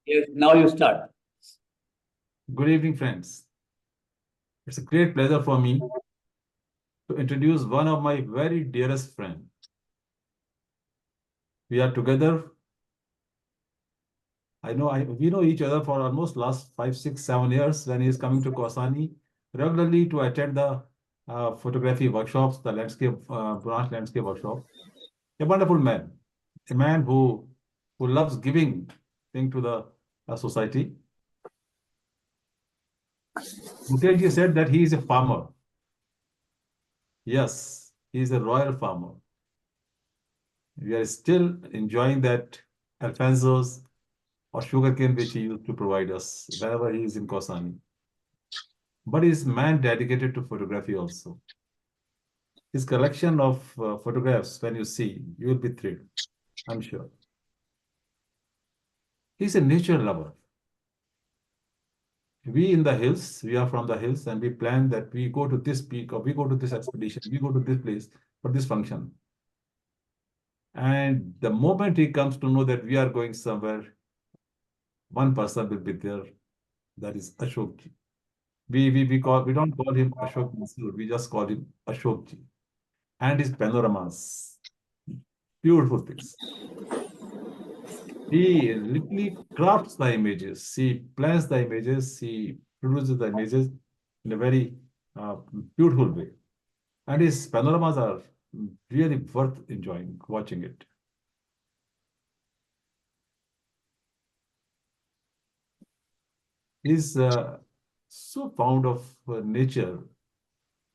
Yes, now you start. Good evening, friends. It's a great pleasure for me to introduce one of my very dearest friends. We are together. We know each other for almost last 5, 6, 7 years when he is coming to Kausani regularly to attend the photography workshops, the branch landscape workshop. A wonderful man, a man who loves giving thing to the society. Mukeshji said that he is a farmer. Yes, he is a royal farmer. We are still enjoying that Alfonso's or sugarcane which he used to provide us wherever he is in Kosani. But he's man dedicated to photography also. His collection of photographs, when you see, you will be thrilled, I'm sure. He's a nature lover. We in the hills, we are from the hills, and we plan that we go to this peak or we go to this expedition, we go to this place for this function. And the moment he comes to know that we are going somewhere, one person will be there, that is Ashok. We don't call him Ashok Mansur, we just call him Ashok ji. And his panoramas, beautiful things. He literally crafts the images, he plans the images, he produces the images in a very beautiful way. And his panoramas are really worth enjoying, watching it. He's so fond of nature,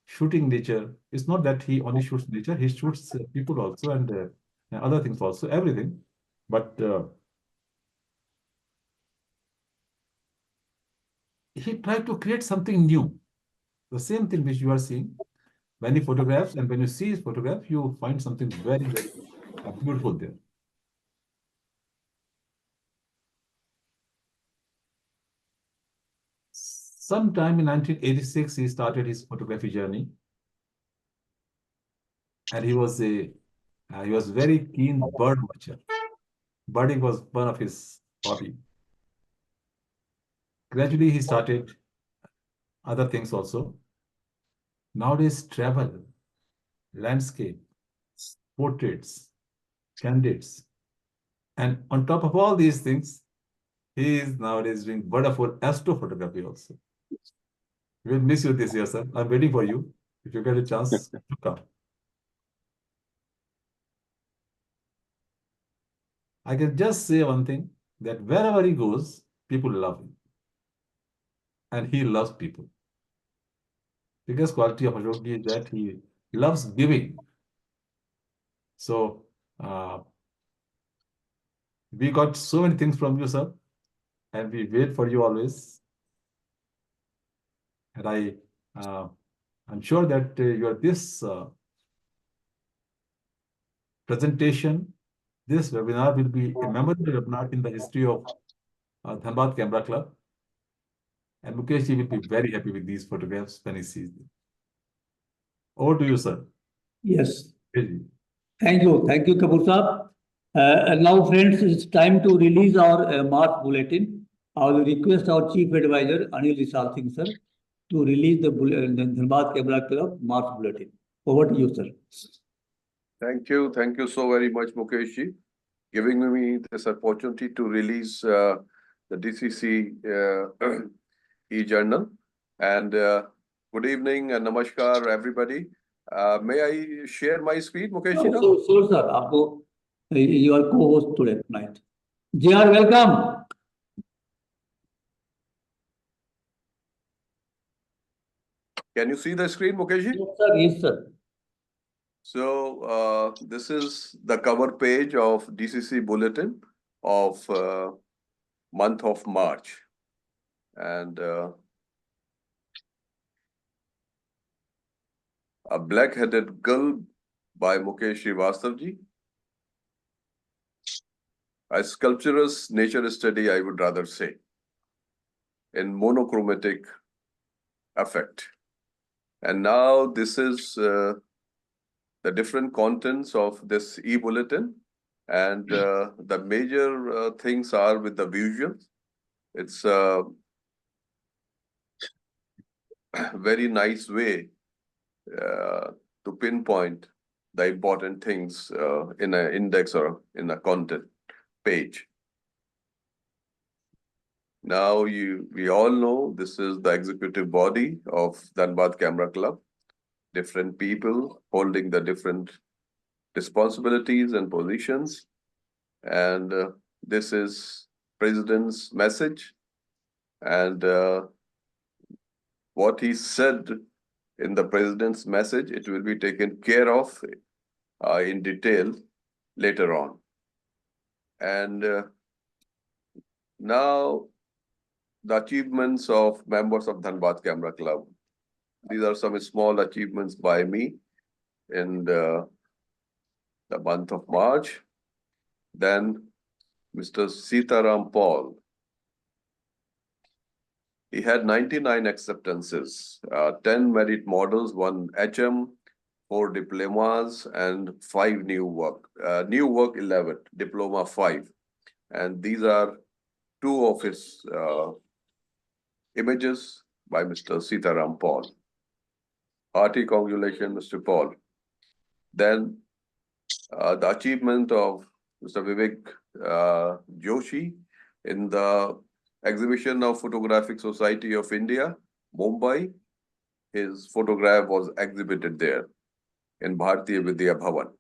shooting nature. It's not that he only shoots nature, he shoots people also and other things also, everything. But he tried to create something new. The same thing which you are seeing. When he photographs and when you see his photograph, you find something very, very beautiful there. Sometime in 1986, he started his photography journey. And he was very keen bird watcher. Birding was one of his hobby. Gradually, he started other things also. Nowadays, travel, landscape, portraits, candidates. And on top of all these things, he is nowadays doing wonderful astrophotography also. We will miss you this year, sir. I'm waiting for you if you get a chance to come. I can just say one thing, that wherever he goes, people love him. And he loves people. Biggest quality of Ashokji is that he loves giving. So we got so many things from you, sir, and we wait for you always. And I'm sure that this presentation, this webinar will be a memorable webinar in the history of Dhanbad Camera Club. And Mukeshji will be very happy with these photographs when he sees them. Over to you, sir. Yes. Really. Thank you, Kapoor Saab. And now, friends, it's time to release our March bulletin. I will request our Chief Advisor, Anil Risal Singh, sir, to release the Dhanbad Camera Club March bulletin. Over to you, sir. Thank you so very much, Mukeshji, giving me this opportunity to release the DCC e-journal. And good evening and namaskar, everybody. May I share my screen, Mukeshji? Sure, sir. You are co-host today tonight. JR, welcome. Can you see the screen, Mukeshji? Yes, sir. Yes, sir. So this is the cover page of DCC bulletin of month of March. And a black-headed girl by Mukesh Srivastava. A sculpturous nature study, I would rather say, in monochromatic effect. And now this is the different contents of this e-bulletin. And the major things are with the visuals. it's a very nice way to pinpoint the important things in an index or in a content page. Now we all know this is the executive body of Dhanbad Camera Club. Different people holding the different responsibilities and positions. And this is President's message. And what he said in the President's message, it will be taken care of in detail later on. And now the achievements of members of Dhanbad Camera Club. These are some small achievements by me in the month of March. Then Mr. Sitaram Paul. He had 99 acceptances, 10 merit models, 1 HM, 4 diplomas, and 5 new work. New work 11, diploma 5. And these are 2 of his images by Mr. Sitaram Paul. Hearty congratulations, Mr. Paul. Then the achievement of Mr. Vivek Joshi in the exhibition of Photographic Society of India, Mumbai. His photograph was exhibited there in Bharatiya Vidya Bhavan.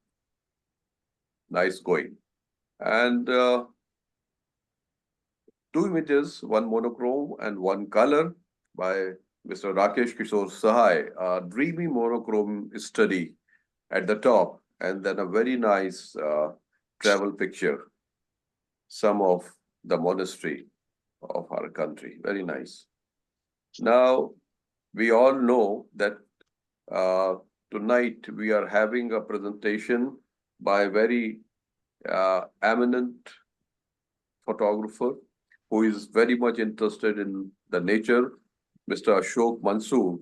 Nice going. And 2 images, 1 monochrome and 1 color by Mr. Rakesh Kishore Sahai, a dreamy monochrome study at the top, and then a very nice travel picture, some of the monastery of our country. Very nice. Now, we all know that tonight we are having a presentation by a very eminent photographer who is very much interested in the nature, Mr. Ashok Mansur.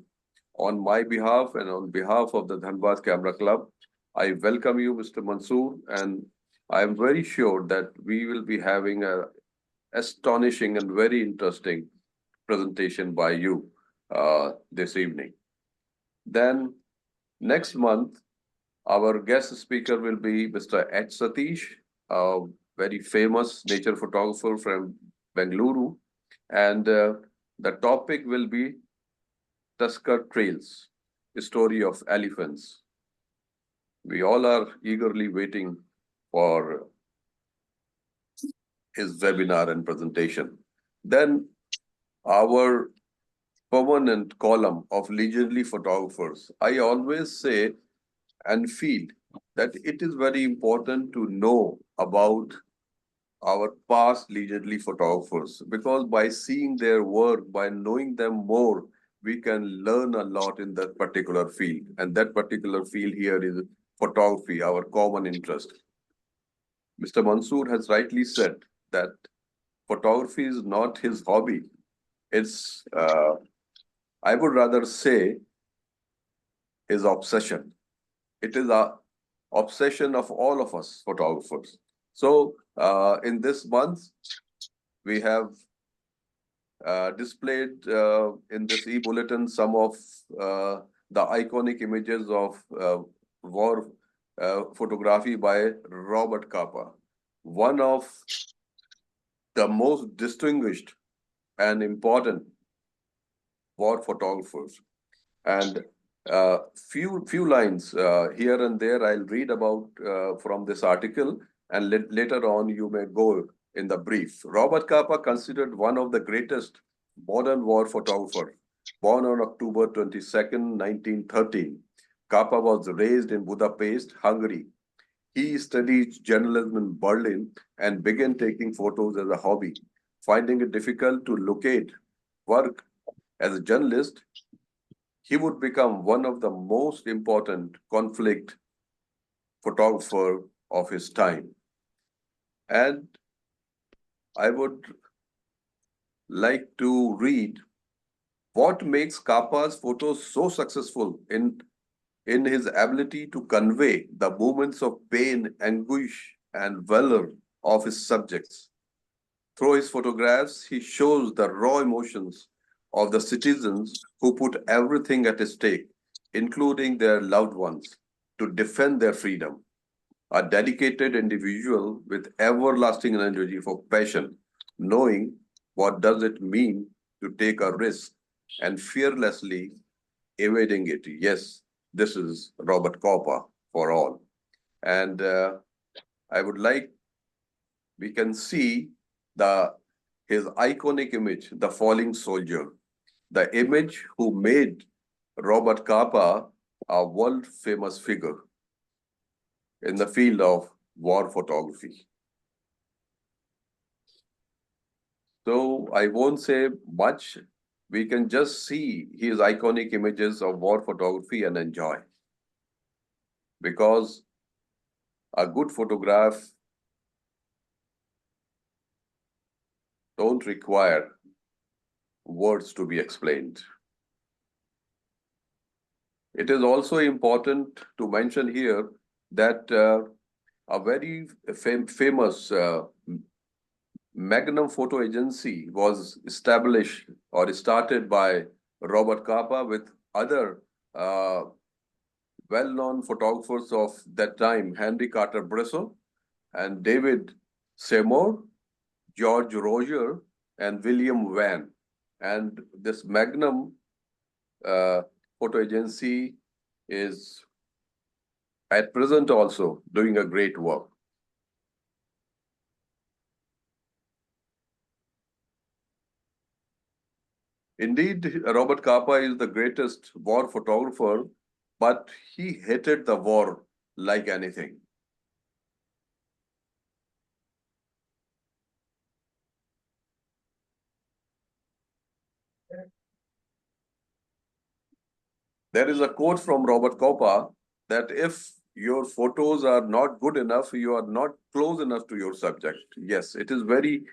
On my behalf and on behalf of the Dhanbad Camera Club, I welcome you, Mr. Mansur, and I am very sure that we will be having a astonishing and very interesting presentation by you this evening. Then next month, our guest speaker will be Mr. H. Satish, a very famous nature photographer from Bengaluru. And the topic will be Tusker Trails, a story of elephants. We all are eagerly waiting for his webinar and presentation. Then our permanent column of legendary photographers. I always say and feel that it is very important to know about our past legendary photographers, because by seeing their work, by knowing them more, we can learn a lot in that particular field. And that particular field here is photography, our common interest. Mr. Mansur has rightly said that photography is not his hobby. It's, I would rather say, his obsession. It is an obsession of all of us photographers. So in this month, we have displayed in this e-bulletin some of the iconic images of war photography by Robert Capa, one of the most distinguished and important war photographers. And few lines here and there I'll read about from this article, and later on you may go in the brief. Robert Capa, considered one of the greatest modern war photographers, born on October 22nd, 1913. Capa was raised in Budapest, Hungary. He studied journalism in Berlin and began taking photos as a hobby. Finding it difficult to locate work as a journalist, he would become one of the most important conflict photographer of his time. And I would like to read what makes Capa's photos so successful in his ability to convey the moments of pain, anguish, and valor of his subjects. Through his photographs, he shows the raw emotions of the citizens who put everything at stake, including their loved ones, to defend their freedom. A dedicated individual with everlasting energy for passion, knowing what does it mean to take a risk and fearlessly evading it. Yes, this is Robert Capa for all. And I would like, we can see his iconic image, the falling soldier, the image who made Robert Capa a world famous figure in the field of war photography. So I won't say much. We can just see his iconic images of war photography and enjoy. Because a good photograph don't require words to be explained. It is also important to mention here that a very famous Magnum Photo Agency was established or started by Robert Capa with other well-known photographers of that time, Henry Carter Bresson and David Seymour, George Roger, and William Van. And this Magnum Photo Agency is at present also doing a great work. Indeed, Robert Capa is the greatest war photographer, but he hated the war like anything. There is a quote from Robert Capa that if your photos are not good enough, you are not close enough to your subject. Yes, it is very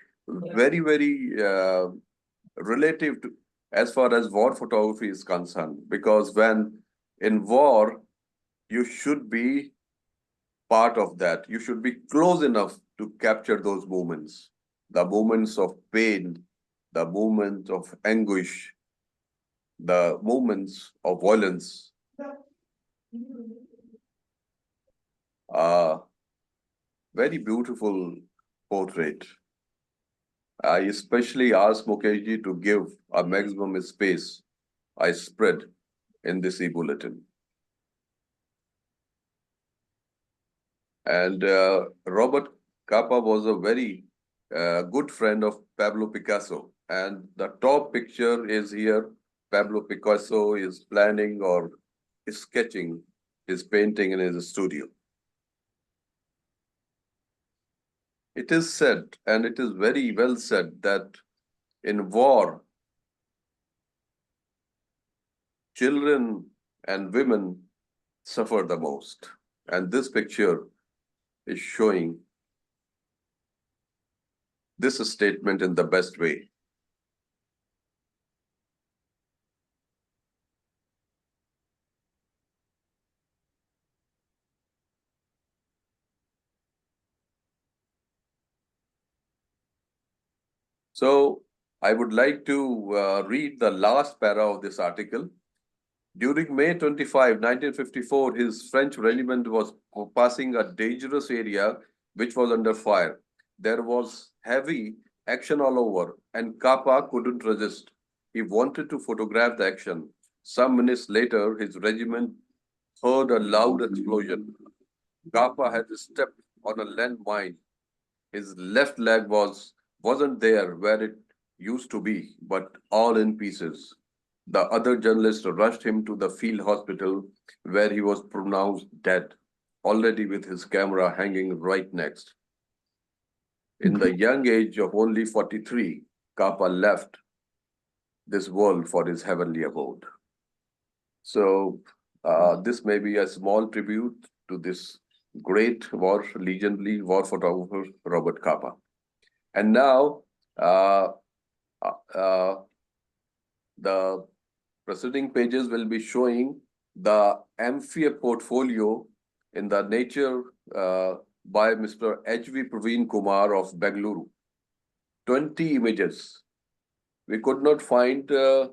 relative to as far as war photography is concerned, because when in war, you should be part of that. You should be close enough to capture those moments, the moments of pain, the moments of anguish, the moments of violence. Very beautiful portrait. I especially asked Mukeshji to give a maximum space I spread in this e-bulletin. And Robert Capa was a very good friend of Pablo Picasso. And the top picture is here. Pablo Picasso is planning or is sketching his painting in his studio. It is said, and it is very well said, that in war, children and women suffer the most. And this picture is showing this statement in the best way. So I would like to read the last para of this article. During May 25, 1954, his French regiment was passing a dangerous area which was under fire. There was heavy action all over, and Capa couldn't resist. He wanted to photograph the action. Some minutes later, his regiment heard a loud explosion. Capa had stepped on a landmine. His left leg wasn't there where it used to be, but all in pieces. The other journalist rushed him to the field hospital where he was pronounced dead, already with his camera hanging right next. In the young age of only 43, Capa left this world for his heavenly abode. So this may be a small tribute to this great legendary war photographer, Robert Capa. And now the preceding pages will be showing the Amphier portfolio in the nature by Mr. H.V. Praveen Kumar of Bengaluru. 20 images. We could not find the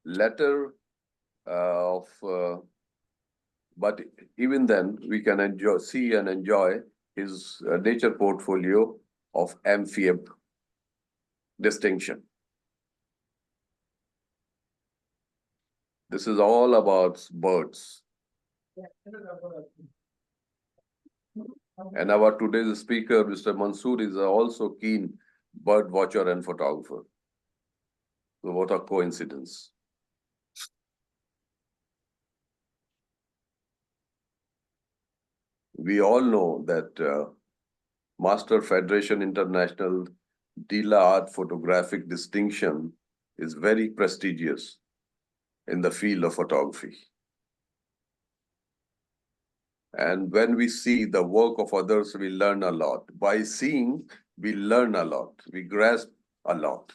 letter but even then we can see and enjoy his nature portfolio of amphib distinction. This is all about birds. And our today's speaker, Mr. Mansur, is also keen bird watcher and photographer. So what a coincidence. We all know that Master Federation International Dila Art Photographic Distinction is very prestigious in the field of photography. And when we see the work of others, we learn a lot. By seeing, we learn a lot. We grasp a lot.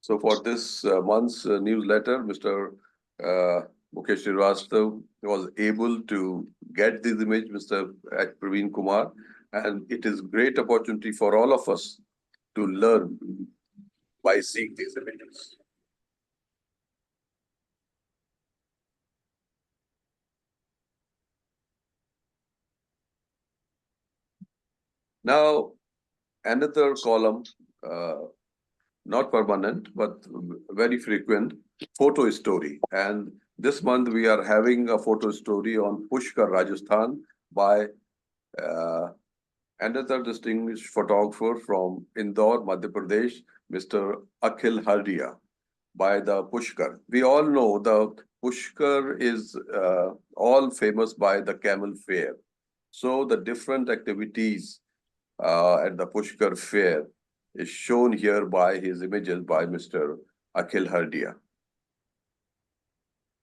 So for this month's newsletter, Mr. Mukesh Srivastava was able to get this image, Mr. Praveen Kumar, and it is great opportunity for all of us to learn by seeing these images. Now, another column, not permanent, but very frequent, photo story. And this month we are having a photo story on Pushkar, Rajasthan by another distinguished photographer from Indore, Madhya Pradesh, Mr. Akhil Hardia by the Pushkar. We all know the Pushkar is all famous by the camel fair. So the different activities at the Pushkar fair is shown here by his images by Mr. Akhil Hardia.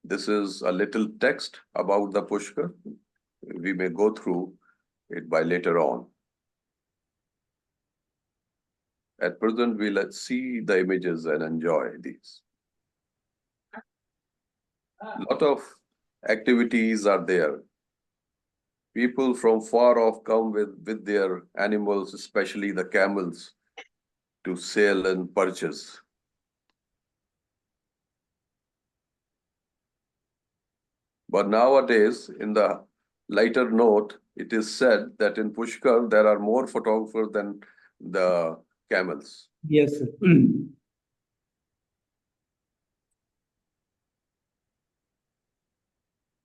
This is a little text about the Pushkar. We may go through it by later on. At present, let's see the images and enjoy these. A lot of activities are there. People from far off come with their animals, especially the camels, to sell and purchase. But nowadays, in the lighter note, it is said that in Pushkar, there are more photographers than the camels. Yes, sir.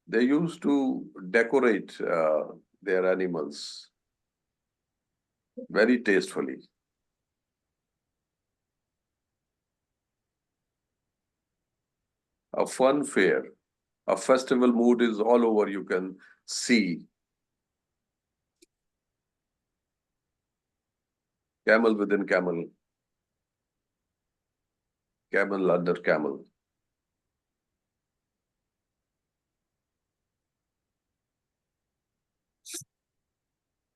They used to decorate their animals very tastefully. A fun fair, a festival mood is all over. You can see camel within camel, camel under camel.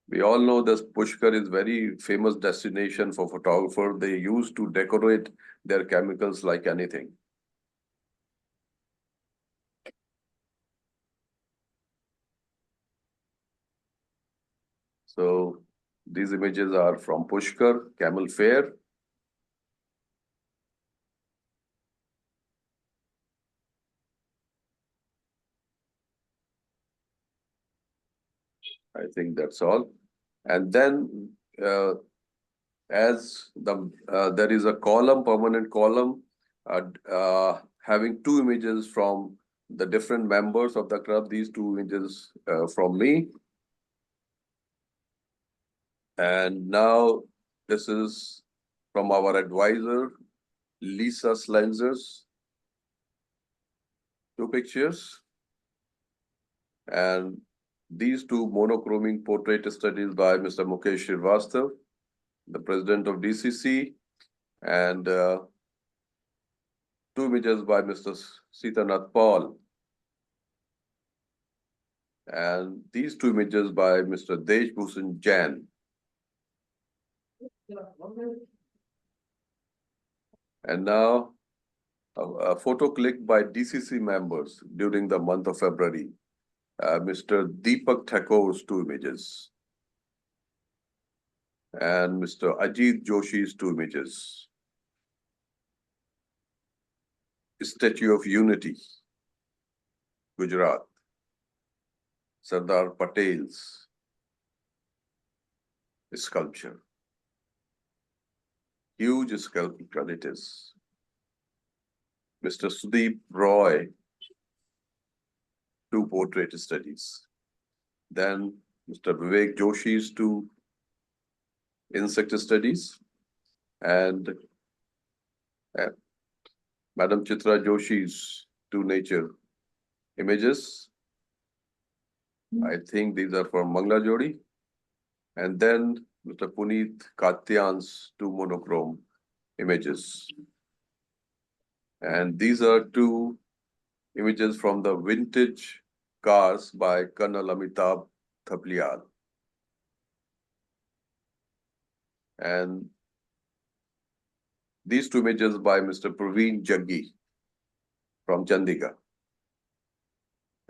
We all know this Pushkar is very famous destination for photographers. They used to decorate their chemicals like anything. So these images are from Pushkar, Camel Fair. I think that's all. And then as there is a column, permanent column, having two images from the different members of the club, these two images from me. And now this is from our advisor, Lisa Slenzer's two pictures. And these two monochromic portrait studies by Mr. Mukesh Srivastava, the president of DCC, and 2 images by Mr. Sitanath Paul, and these 2 images by Mr. Deshbhushan Jain. And now a photo clicked by DCC members during the month of February. Mr. Deepak Thakur's 2 images. And Mr. Ajit Joshi's 2 images. Statue of Unity, Gujarat. Sardar Patel's sculpture. Huge sculpture it is. Mr. Sudeep Roy, 2 portrait studies. Then Mr. Vivek Joshi's 2 insect studies, and Madam Chitra Joshi's 2 nature images. I think these are from Mangla Jodi. And then Mr. Puneet Katyan's 2 monochrome images. And these are 2 images from the vintage cars by Colonel Amitabh Thaplial. And these 2 images by Mr. Praveen Jaggi from Chandigarh.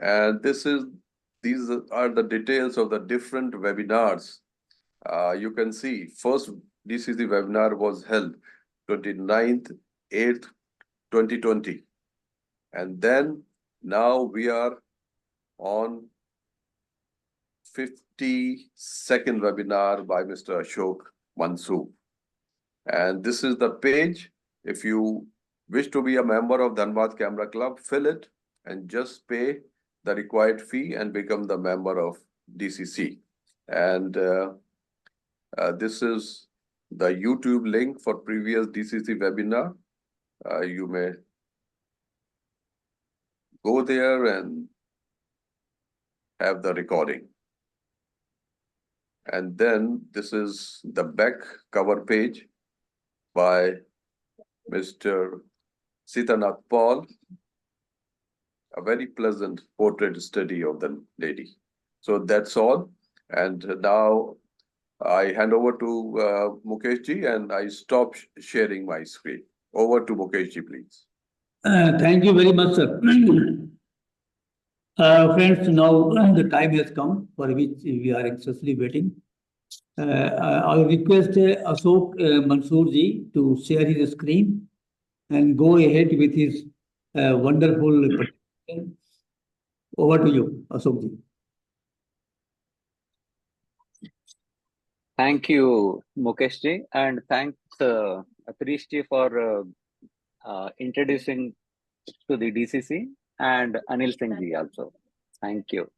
And these are the details of the different webinars. You can see first DCC webinar was held 29th, 8th, 2020. And then now we are on 52nd webinar by Mr. Ashok Mansur. And this is the page. If you wish to be a member of Dhanbad Camera Club, fill it and just pay the required fee and become the member of DCC. And this is the YouTube link for previous DCC webinar. You may go there and have the recording. And then this is the back cover page by Mr. Sitanath Paul, a very pleasant portrait study of the lady. So that's all. And now I hand over to Mukeshji and I stop sharing my screen. Over to Mukeshji, please. Thank you very much, sir. Friends, now the time has come for which we are anxiously waiting. I will request Ashok Mansur ji to share his screen and go ahead with his wonderful presentation. Over to you, Ashok ji. Thank you, Mukesh ji, and thanks Trish ji for introducing to the DCC, and Anil Singh ji also. Thank you.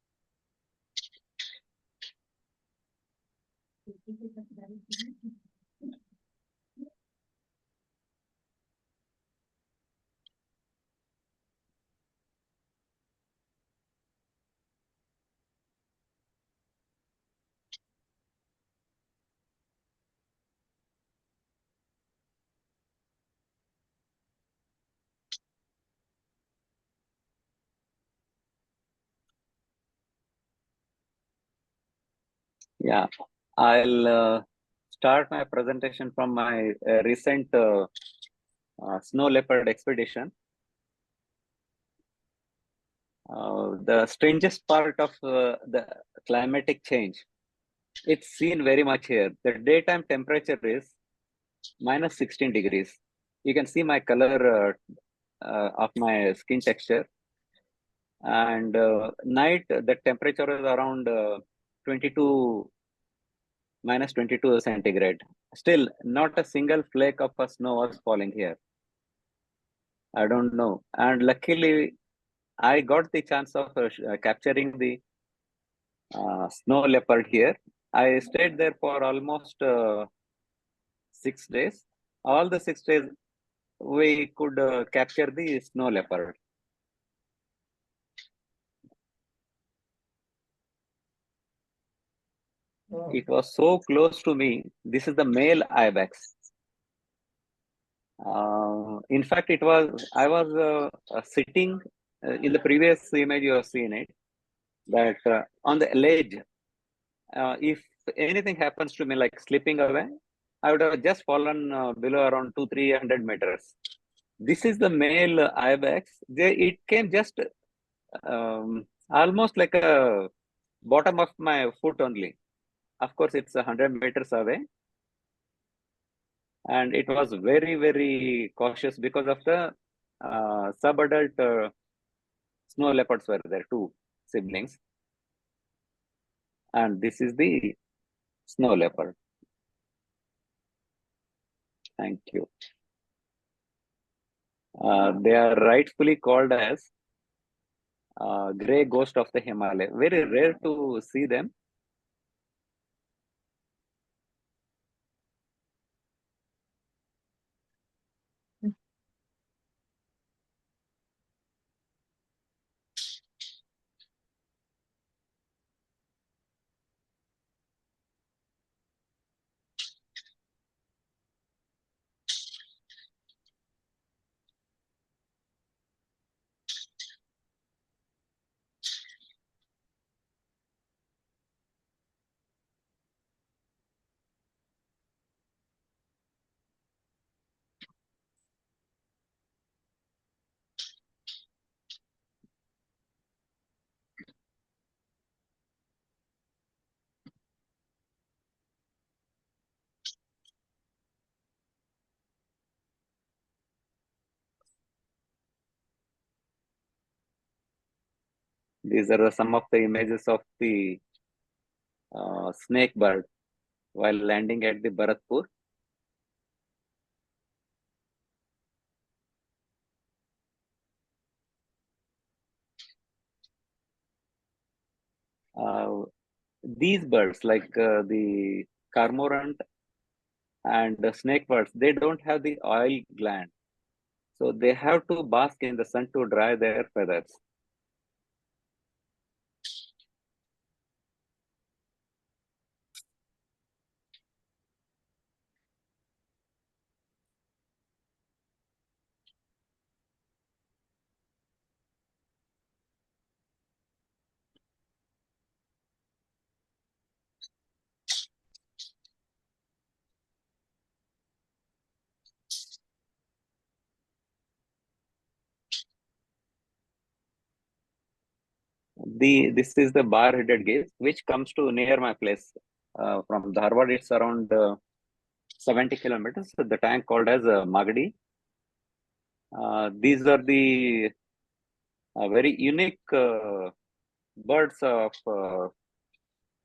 Yeah, I'll start my presentation from my recent snow leopard expedition. The strangest part of the climatic change, it's seen very much here. The daytime temperature is minus 16 degrees. You can see my color of my skin texture. And night, the temperature is around minus 22 centigrade. Still, not a single flake of snow was falling here. I don't know. And luckily, I got the chance of capturing the snow leopard here. I stayed there for almost 6 days. All the 6 days, we could capture the snow leopard. It was so close to me. This is the male ibex. In fact, I was sitting in the previous image you have seen it, that on the ledge, if anything happens to me, like slipping away, I would have just fallen below around 200-300 meters. This is the male ibex. It came just almost like a bottom of my foot only. Of course, it's 100 meters away. And it was very, very cautious because of the sub-adult snow leopards were there, 2 siblings. And this is the snow leopard. Thank you. They are rightfully called as gray ghost of the Himalaya. Very rare to see them. These are some of the images of the snake bird while landing at the Bharatpur. These birds, like the cormorant and the snake birds, they don't have the oil gland. So they have to bask in the sun to dry their feathers. This is the bar-headed geese, which comes to near my place. From Dharwad, it's around 70 kilometers. The tank called as Magadi. These are the very unique birds of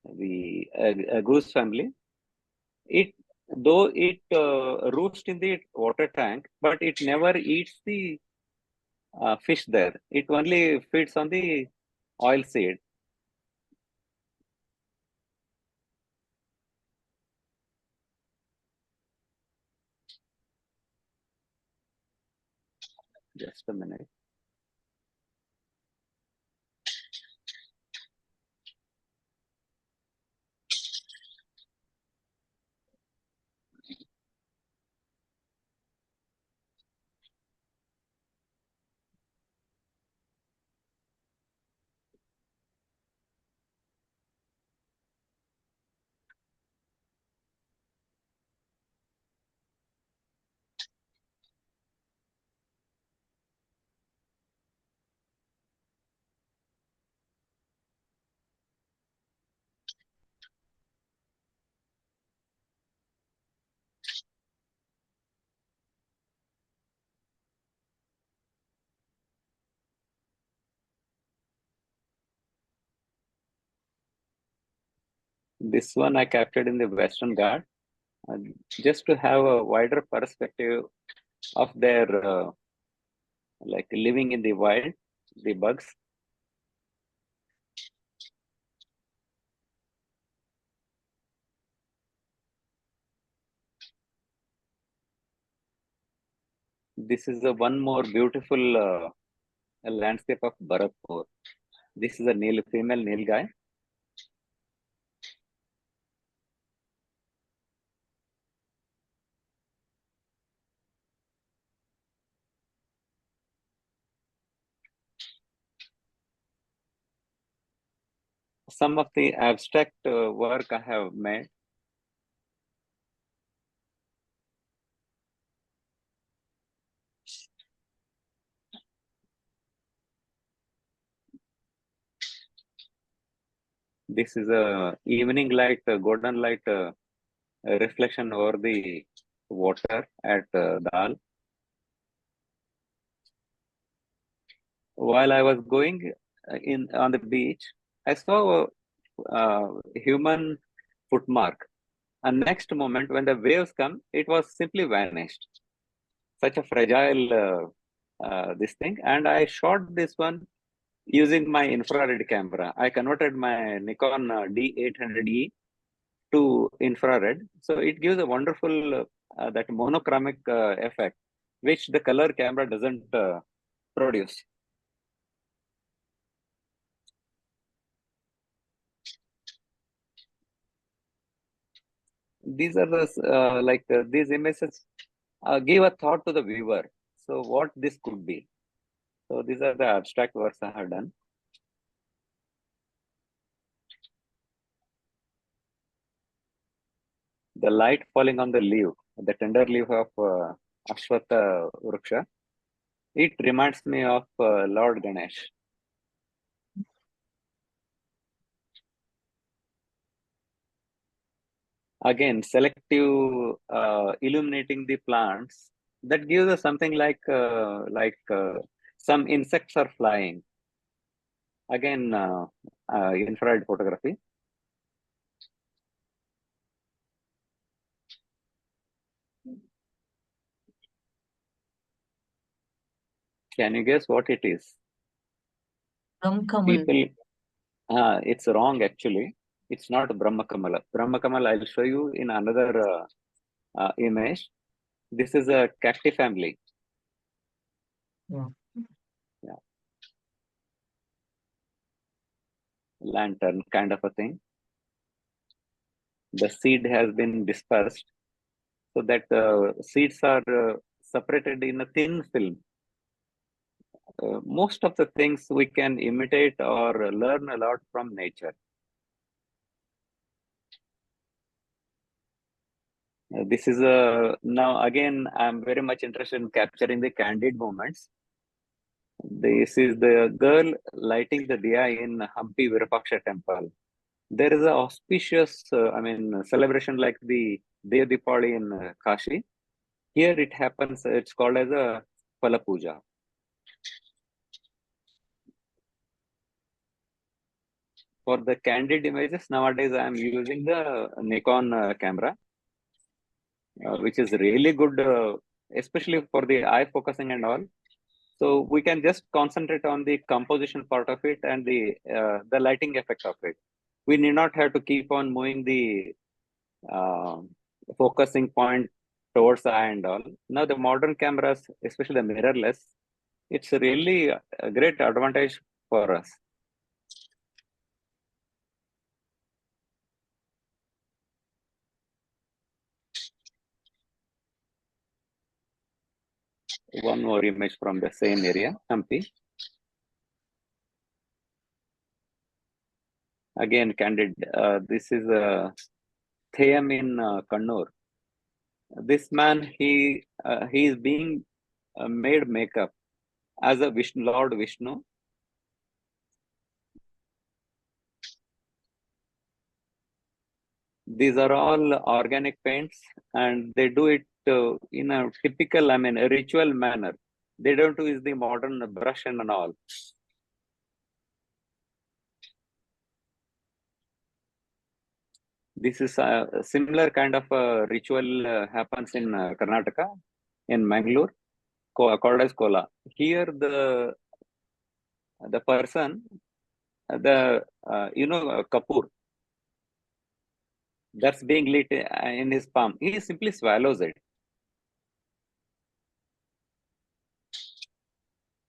the goose family. Though it roosts in the water tank, but it never eats the fish there. It only feeds on the oil seed. Just a minute. This one I captured in the Western Ghats, just to have a wider perspective of their like living in the wild, the bugs. This is the one more beautiful landscape of Bharatpur. This is a female nilgai. some of the abstract work I have made. This is a evening light, golden light reflection over the water at Dal. While I was going on the beach, I saw a human footmark. And next moment, when the waves come, it was simply vanished. Such a fragile this thing. And I shot this one using my infrared camera. I converted my Nikon D800E to infrared. So it gives a wonderful that monochromic effect, which the color camera doesn't produce. These are the these images give a thought to the viewer. So what this could be. So these are the abstract works I have done. The light falling on the leaf, the tender leaf of Ashwatha Vruksha, it reminds me of Lord Ganesh. Again, selective illuminating the plants, that gives us something like some insects are flying. Again, infrared photography. Can you guess what it is? Brahmakamal. People, it's wrong actually. It's not Brahmakamala. Brahmakamal, I'll show you in another image. This is a cacti family. Yeah. Yeah. Lantern kind of a thing. The seed has been dispersed so that seeds are separated in a thin film. Most of the things we can imitate or learn a lot from nature. This is now again, I'm very much interested in capturing the candid moments. This is the girl lighting the diya in Hampi Virupaksha temple. There is an auspicious, celebration like the Dev Dipavali in Kashi. Here it happens, it's called as a Phala Puja. For the candid images, nowadays I am using the Nikon camera, which is really good, especially for the eye focusing and all. So we can just concentrate on the composition part of it and the lighting effect of it. We need not have to keep on moving the focusing point towards the eye and all. Now the modern cameras, especially the mirrorless, it's really a great advantage for us. One more image from the same area, Hampi. Again, candid. This is a Theam in Kannur. This man, he is being made makeup as a Lord Vishnu. These are all organic paints, and they do it in a typical, a ritual manner. They don't use the modern brush and all. This is a similar kind of ritual happens in Karnataka, in Mangalore, called as Kola. Here, the person, Kapoor, that's being lit in his palm. He simply swallows it.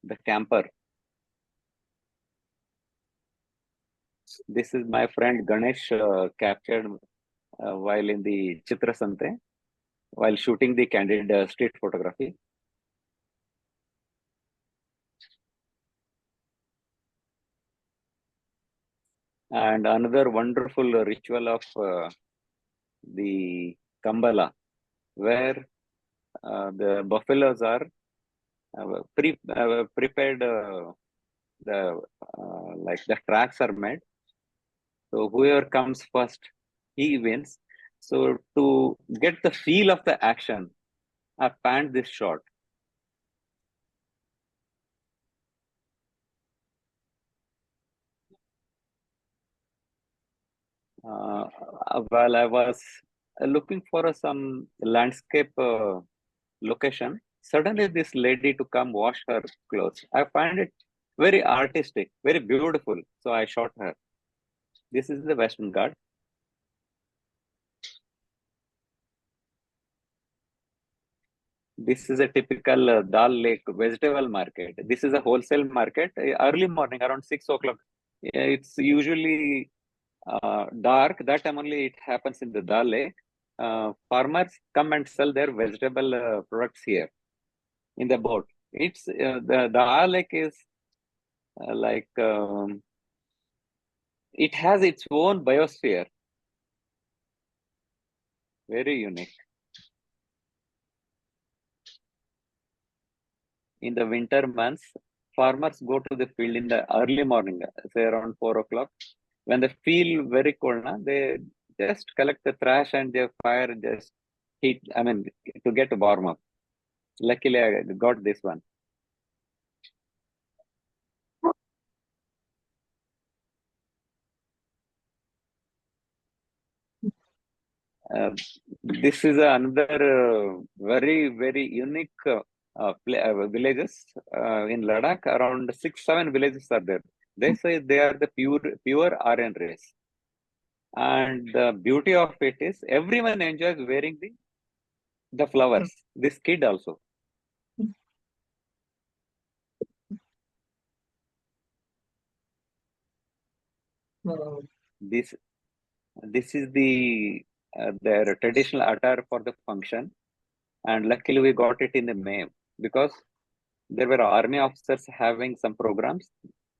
The camper. This is my friend Ganesh captured while in the Chitra Sante, while shooting the candid street photography. And another wonderful ritual of the Kambala, where the buffaloes are prepared, like the tracks are made. So whoever comes first, he wins. So to get the feel of the action, I panned this shot. While I was looking for some landscape location, suddenly this lady to come wash her clothes. I find it very artistic, very beautiful. So I shot her. This is the Western Ghat. This is a typical Dal Lake vegetable market. This is a wholesale market. Early morning, around 6 o'clock. It's usually dark. That time only it happens in the Dal Lake. Farmers come and sell their vegetable products here in the boat. It's the Dal Lake is like it has its own biosphere. Very unique. In the winter months, farmers go to the field in the early morning, say around 4 o'clock. When they feel very cold, they just collect the trash and they fire, just heat, to get warm up. Luckily, I got this one. This is another very, very unique villages in Ladakh. Around 6-7 villages are there. They say they are the pure Aryan race. And the beauty of it is everyone enjoys wearing the flowers. This kid also. This is their traditional attire for the function, and luckily we got it in the May because there were army officers having some programs.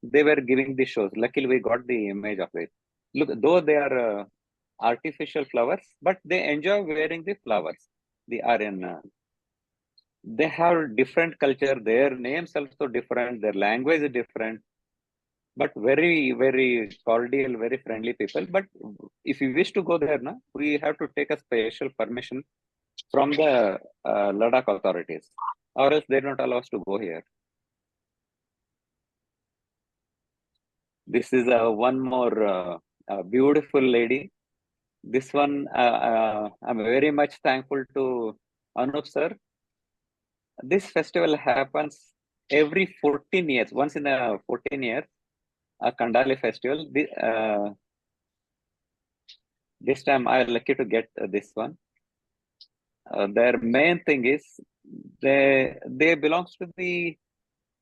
They were giving the shows. Luckily we got the image of it. Look, though they are artificial flowers, but they enjoy wearing the flowers. The Aryan. They have different culture. Their names also different. Their language is different. But very, very cordial, very friendly people. But if you wish to go there, we have to take a special permission from the Ladakh authorities, or else they don't allow us to go here. This is one more beautiful lady. This one, I'm very much thankful to Anup sir. This festival happens every 14 years, once in a 14 years. A Kandali festival. This time I'm lucky to get this one. Their main thing is they belongs to the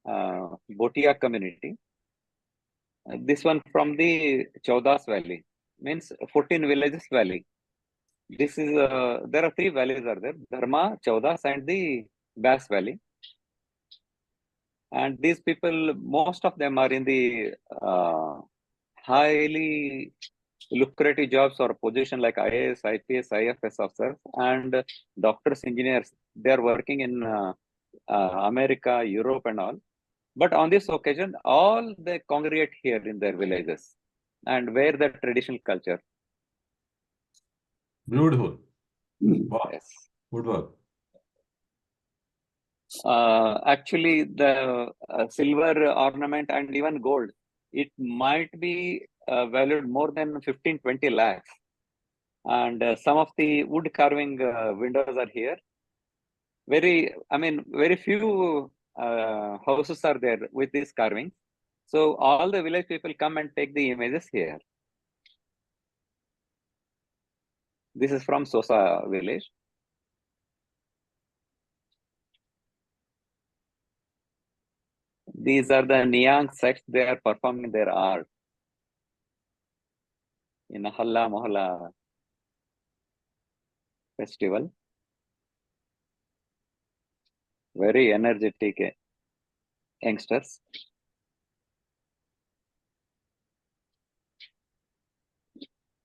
Bhotia community. This one from the Chaudas Valley, means 14 villages valley. This is there are 3 valleys are there: Dharma, Chaudas, and the Bass Valley. And these people, most of them are in the highly lucrative jobs or position like IAS, IPS, IFS officers, and doctors, engineers. They are working in America, Europe, and all. But on this occasion, all they congregate here in their villages and wear the traditional culture. Beautiful. Wow. Yes. Good work. Actually, the silver ornament and even gold, it might be valued more than 15-20 lakhs. And some of the wood carving windows are here. Very few houses are there with these carvings. So all the village people come and take the images here. This is from Sosa village. These are the Niang sects. They are performing their art in a Halla Mohalla festival. Very energetic youngsters.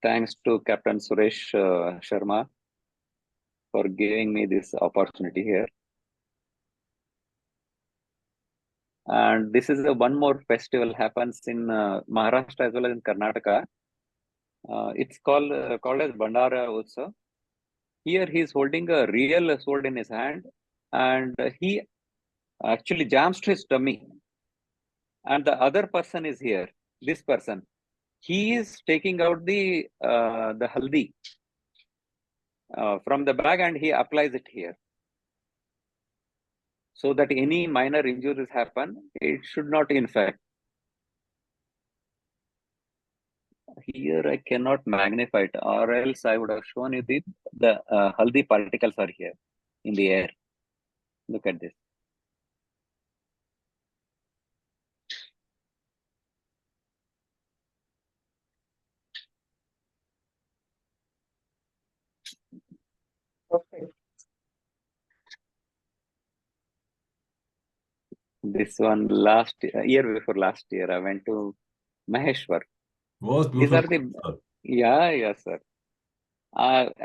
thanks to Captain Suresh Sharma for giving me this opportunity here. And this is one more festival happens in Maharashtra as well as in Karnataka. It's called as Bandara also. Here he is holding a real sword in his hand, and he actually jams to his tummy. And the other person is here. This person, he is taking out the haldi from the bag and he applies it here, so that any minor injuries happen, it should not infect. Here I cannot magnify it, or else I would have shown you the haldi particles are here in the air. Look at this. Okay. This one year before last year, I went to Maheshwar. Most These are beautiful. the, Sir. yes, sir.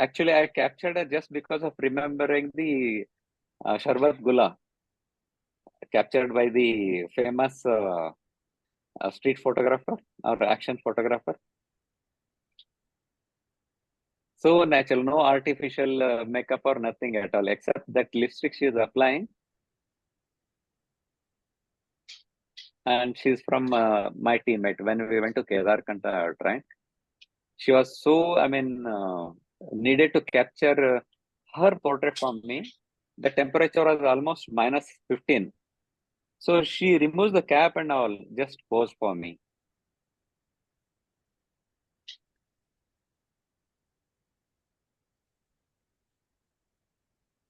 Actually, I captured it just because of remembering the Sharbat Gula, captured by the famous street photographer or action photographer. So natural, no artificial makeup or nothing at all, except that lipstick she is applying. And she's from my teammate when we went to Kedarkanta train. She was so, needed to capture her portrait from me. The temperature was almost -15. So she removes the cap and all, just posed for me.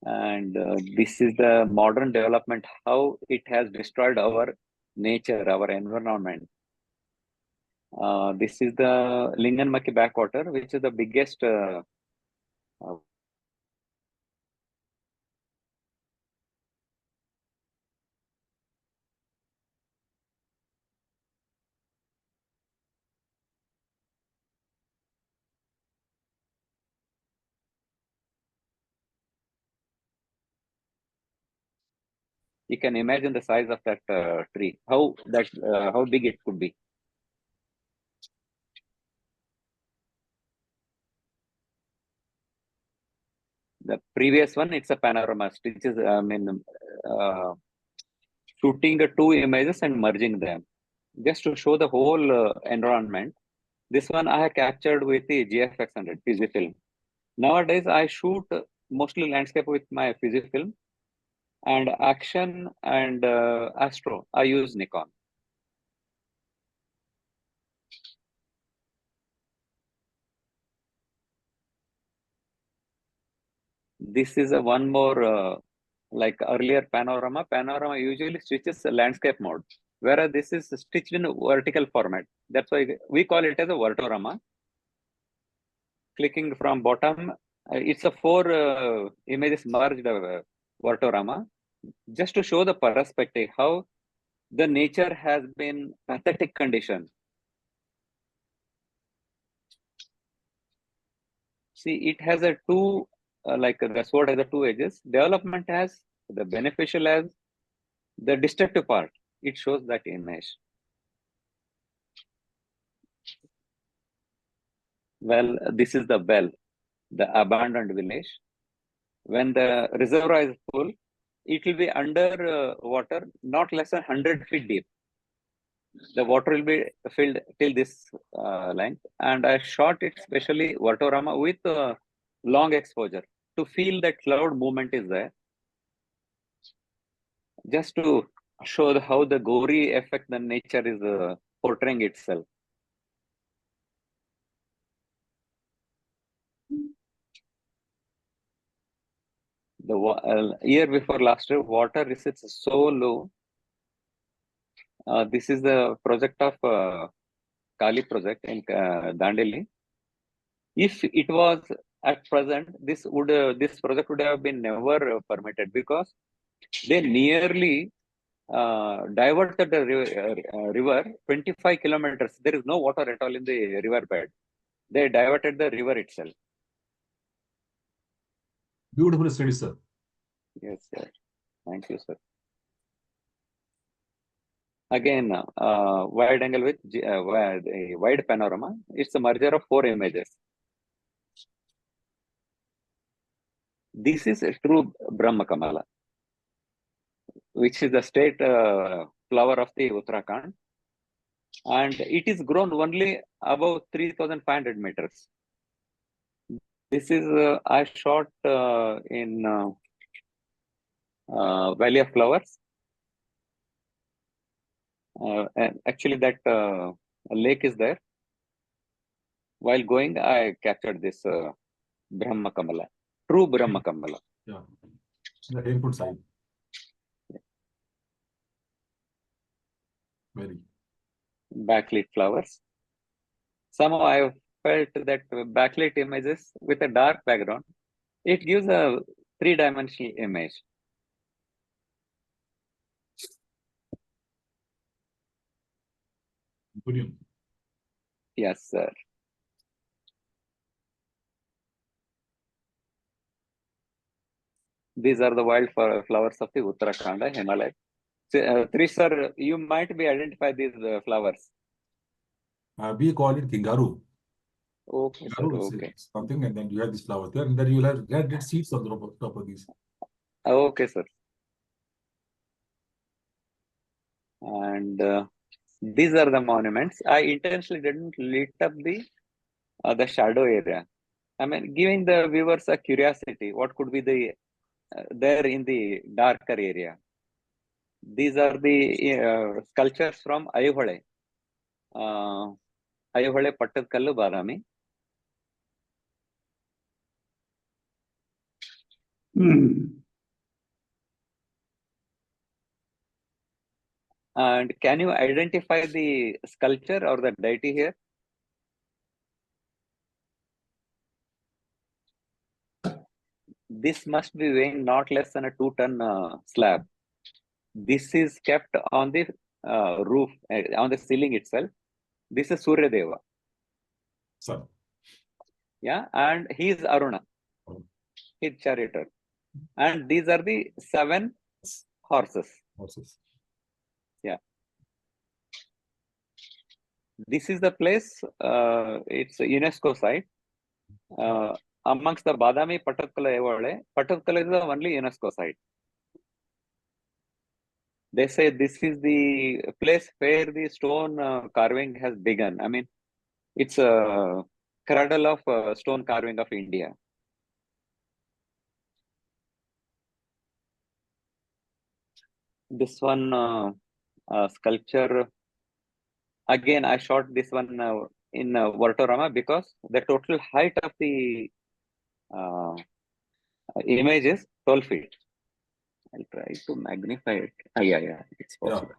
And this is the modern development, how it has destroyed our nature, our environment. This is the Linganmakki backwater, which is the biggest you can imagine the size of that tree, how big it could be. The previous one, it's a panorama, which is, shooting the two images and merging them, just to show the whole environment. This one I have captured with the GFX100 Fujifilm. Nowadays, I shoot mostly landscape with my Fujifilm, and action and astro, I use Nikon. This is a one more, like earlier panorama. Panorama usually switches landscape mode, whereas this is stitched in vertical format. That's why we call it as a vertorama. Clicking from bottom, it's a 4 images merged vertorama, just to show the perspective, how the nature has been pathetic condition. See, it has a two, like the sword has a 2 edges. Development has the beneficial as the destructive part. It shows that image. Well, this is the well, the abandoned village. When the reservoir is full, it will be under water, not less than 100 feet deep. The water will be filled till this length, and I shot it specially vertorama with long exposure to feel that cloud movement is there, just to show how the gory effect the nature is portraying itself. The year before last year, water receipts so low. This is the project of Kali project in Dandeli. If it was at present, this project would have been never permitted, because they nearly diverted the river 25 kilometers. There is no water at all in the river bed. They diverted the river itself. Beautiful study, sir. Yes, sir. Thank you, sir. Again, wide angle with wide panorama. It's a merger of 4 images. This is a true Brahma Kamala, which is the state flower of the Uttarakhand. And it is grown only above 3,500 meters. This is I shot in Valley of Flowers. And actually, that lake is there. While going, I captured this Brahma Kamala, true Brahma Kamala. Yeah. The input side. Very. Backlit flowers. Somehow I felt that backlit images with a dark background, it gives a 3-dimensional image. Brilliant. Yes, sir. These are the wild flowers of the Uttarakhand, Himalaya. Trish, sir, you might be identify these flowers. We call it Kingaru. Okay, sir. Kingaru is Okay. something, and then you have this flower there, and then you will have red seeds on the top of these. Okay, sir. And these are the monuments. I intentionally didn't lit up the shadow area. I mean, giving the viewers a curiosity, what could be the there in the darker area. These are the sculptures from Ayuhole. Ayuhole Pattadkallu Badami. And can you identify the sculpture or the deity here? This must be weighing not less than a 2-ton slab. This is kept on the roof, on the ceiling itself. This is Surya Deva. Sir. Yeah, and he is Aruna, his charioteer. And these are the 7 horses. Yeah. This is the place, it's a UNESCO site. Amongst the Badami Pattatkala Evole, Pattatkala is the only UNESCO site. They say this is the place where the stone carving has begun. I mean, it's a cradle of stone carving of India. This one sculpture, again, I shot this one in Vartorama because the total height of the image is 12 feet. I'll try to magnify it. Yeah, it's possible. Yeah.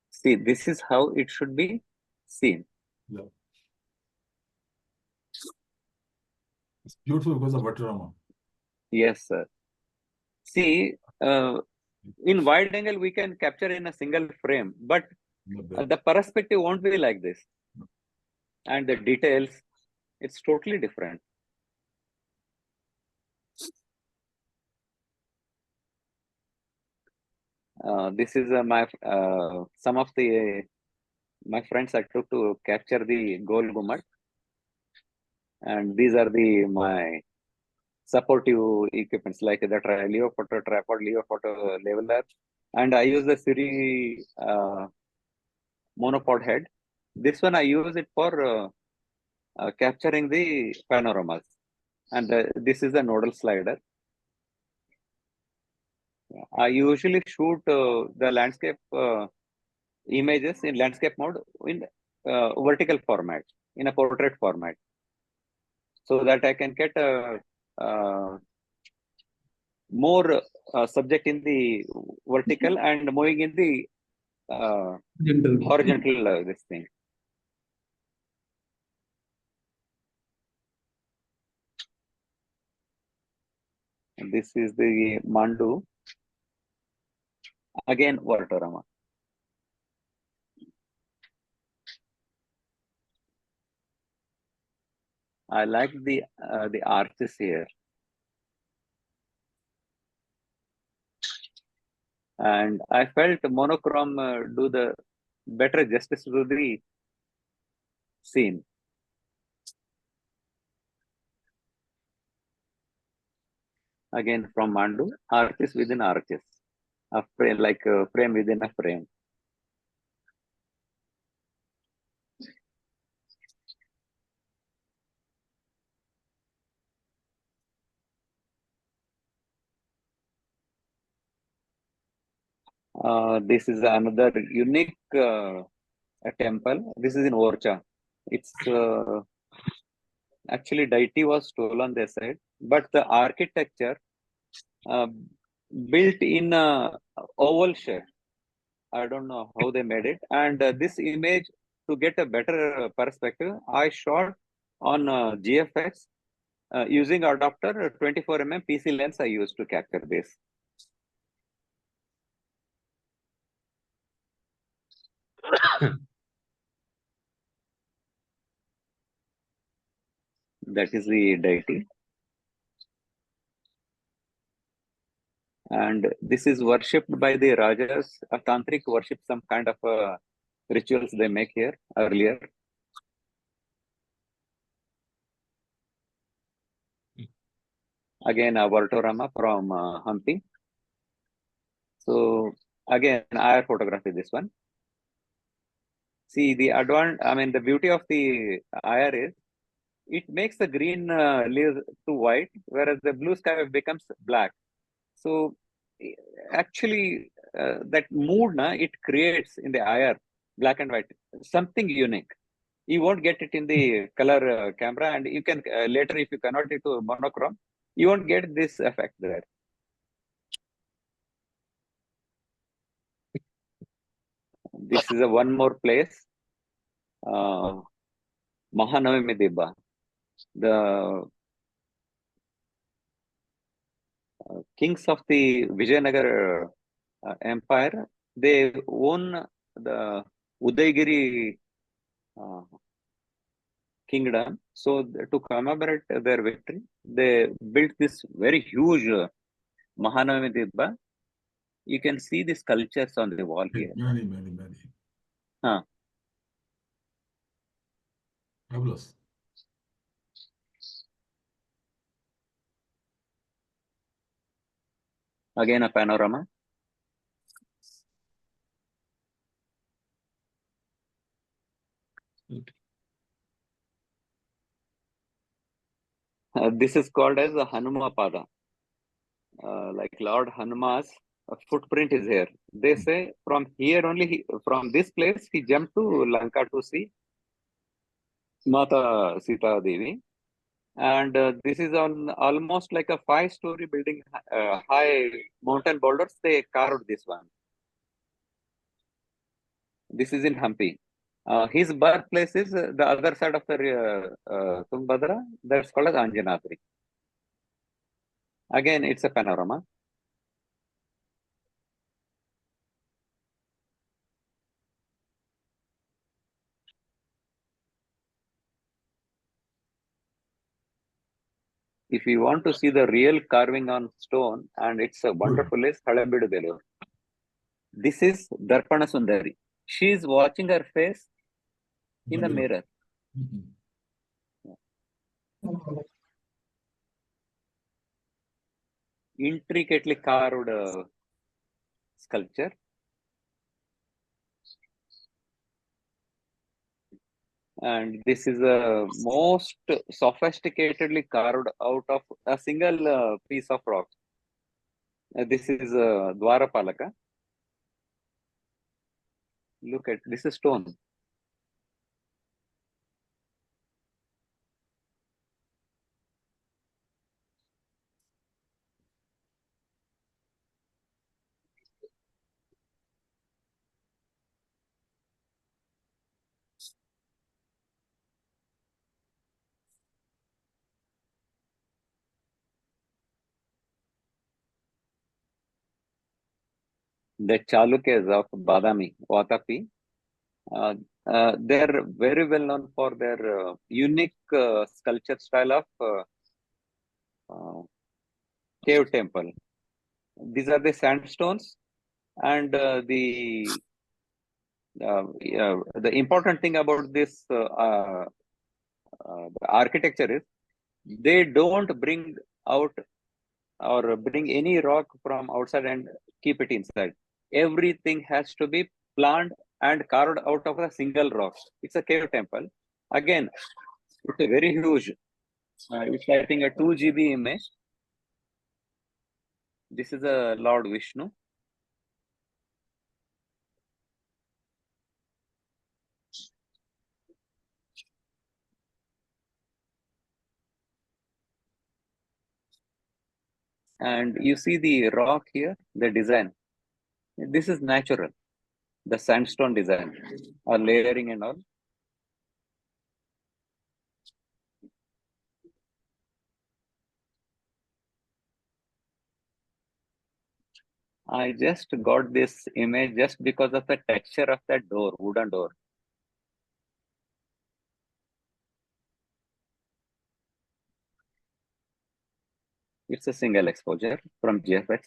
See, this is how it should be seen. Yeah. It's beautiful because of Vartorama. Yes, sir. See, in wide angle, we can capture in a single frame, but the perspective won't be like this. And the details, it's totally different. This is my some of my friends I took to capture the Gol Gumat, and these are my supportive equipments like the Leo photo tripod, Leo photo leveler, and I use the Siri monopod head. This one I use it for capturing the panoramas, and this is a nodal slider. I usually shoot the landscape images in landscape mode in vertical format, in a portrait format, so that I can get more subject in the vertical and moving in the horizontal this thing. And this is the Mandu. Again, Vartorama. I like the arches here. And I felt monochrome do the better justice to the scene. Again, from Mandu, arches within arches, a frame, like a frame within a frame. This is another unique temple. This is in Orcha. It's actually deity was stolen this side, but the architecture uh, built in a oval shape. I don't know how they made it. And this image, to get a better perspective, I shot on GFX using adapter 24 mm PC lens I used to capture this. That is the deity. And this is worshipped by the Rajas. A tantric worship, some kind of rituals they make here earlier. Again, a Vartorama from Hampi. So again, I photographed this one. See the the beauty of the IR is it makes the green leaves to white, whereas the blue sky becomes black. So actually, that mood it creates in the IR, black and white, something unique. You won't get it in the color camera, and you can later, if you convert it to monochrome, you won't get this effect there. This is one more place, Mahanavami Dibba. The kings of the Vijayanagar Empire, they own the Udaygiri kingdom. So to commemorate their victory, they built this very huge Mahanavami Dibba. You can see the sculptures on the wall here. Many. Huh. Fabulous. Again, a panorama. This is called as a Hanumapada. Like Lord Hanuma's footprint is here. They say from here only, from this place, he jumped to Lanka to see Mata Sita Devi. And this is on almost like a 5-story building, high mountain boulders. They carved this one. This is in Hampi. His birthplace is the other side of the Tumbhadra. That's called as Anjanadri. Again, it's a panorama. If you want to see the real carving on stone, and it's a wonderful is Halabidu Belur. This is Darpana Sundari. She is watching her face in the mirror. Intricately carved sculpture. And this is the most sophisticatedly carved out of a single piece of rock. This is Dwarapalaka. Look at this is stone. The Chalukyas of Badami, Vatapi, They're very well known for their unique sculpture style of cave temple. These are the sandstones, and the important thing about this the architecture is they don't bring out or bring any rock from outside and keep it inside. Everything has to be planned and carved out of a single rock. It's a cave temple. Again, it's a very huge. It's I think a 2 GB image. This is a Lord Vishnu. And you see the rock here, the design. This is natural, the sandstone design, or layering and all. I just got this image just because of the texture of that door, wooden door. It's a single exposure from GFX.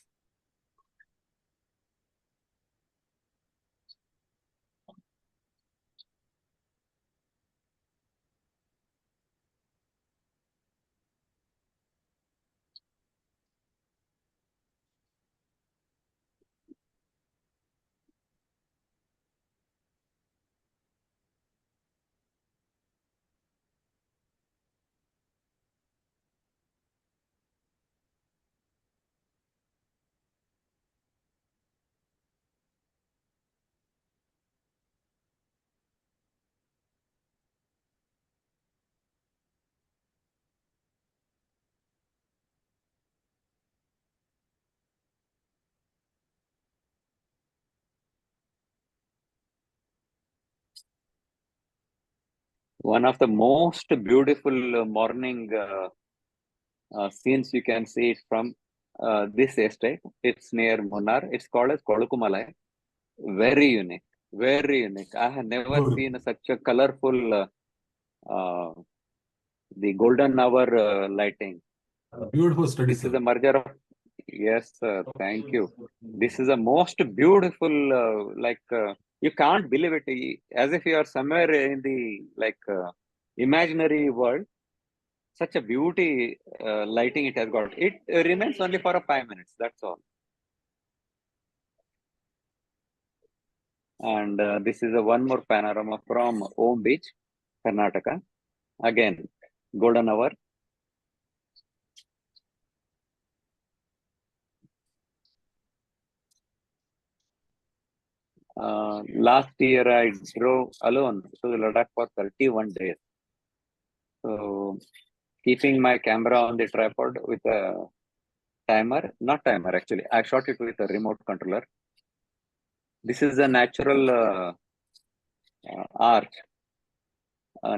One of the most beautiful morning scenes you can see it from this estate. It's near Munnar. It's called as Kolukumalai. Very unique, very unique. I have never Good. seen such a colorful the golden hour lighting. Beautiful study, This is sir. a merger of, yes, sir. Thank you. This is a most beautiful, you can't believe it, as if you are somewhere in the imaginary world. Such a beauty lighting it has got. It remains only for 5 minutes. That's all. And this is a one more panorama from Om Beach, Karnataka. Again, golden hour. Last year I drove alone to the Ladakh for 31 days. So keeping my camera on the tripod with a timer, not timer actually, I shot it with a remote controller. This is a natural arch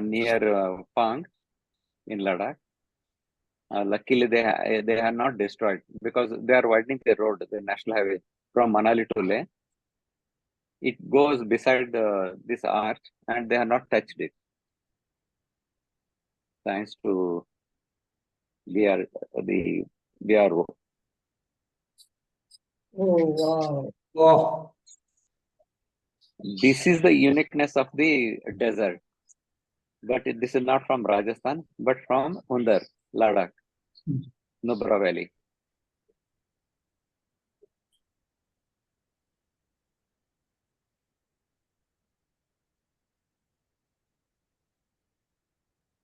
near Pang in Ladakh. Luckily, they are not destroyed because they are widening the road, the national highway from Manali to Leh. It goes beside this arch, and they have not touched it, thanks to the BRO. Oh, wow. Oh, This is the uniqueness of the desert, but this is not from Rajasthan, but from Hundar, Ladakh, Nubra Valley.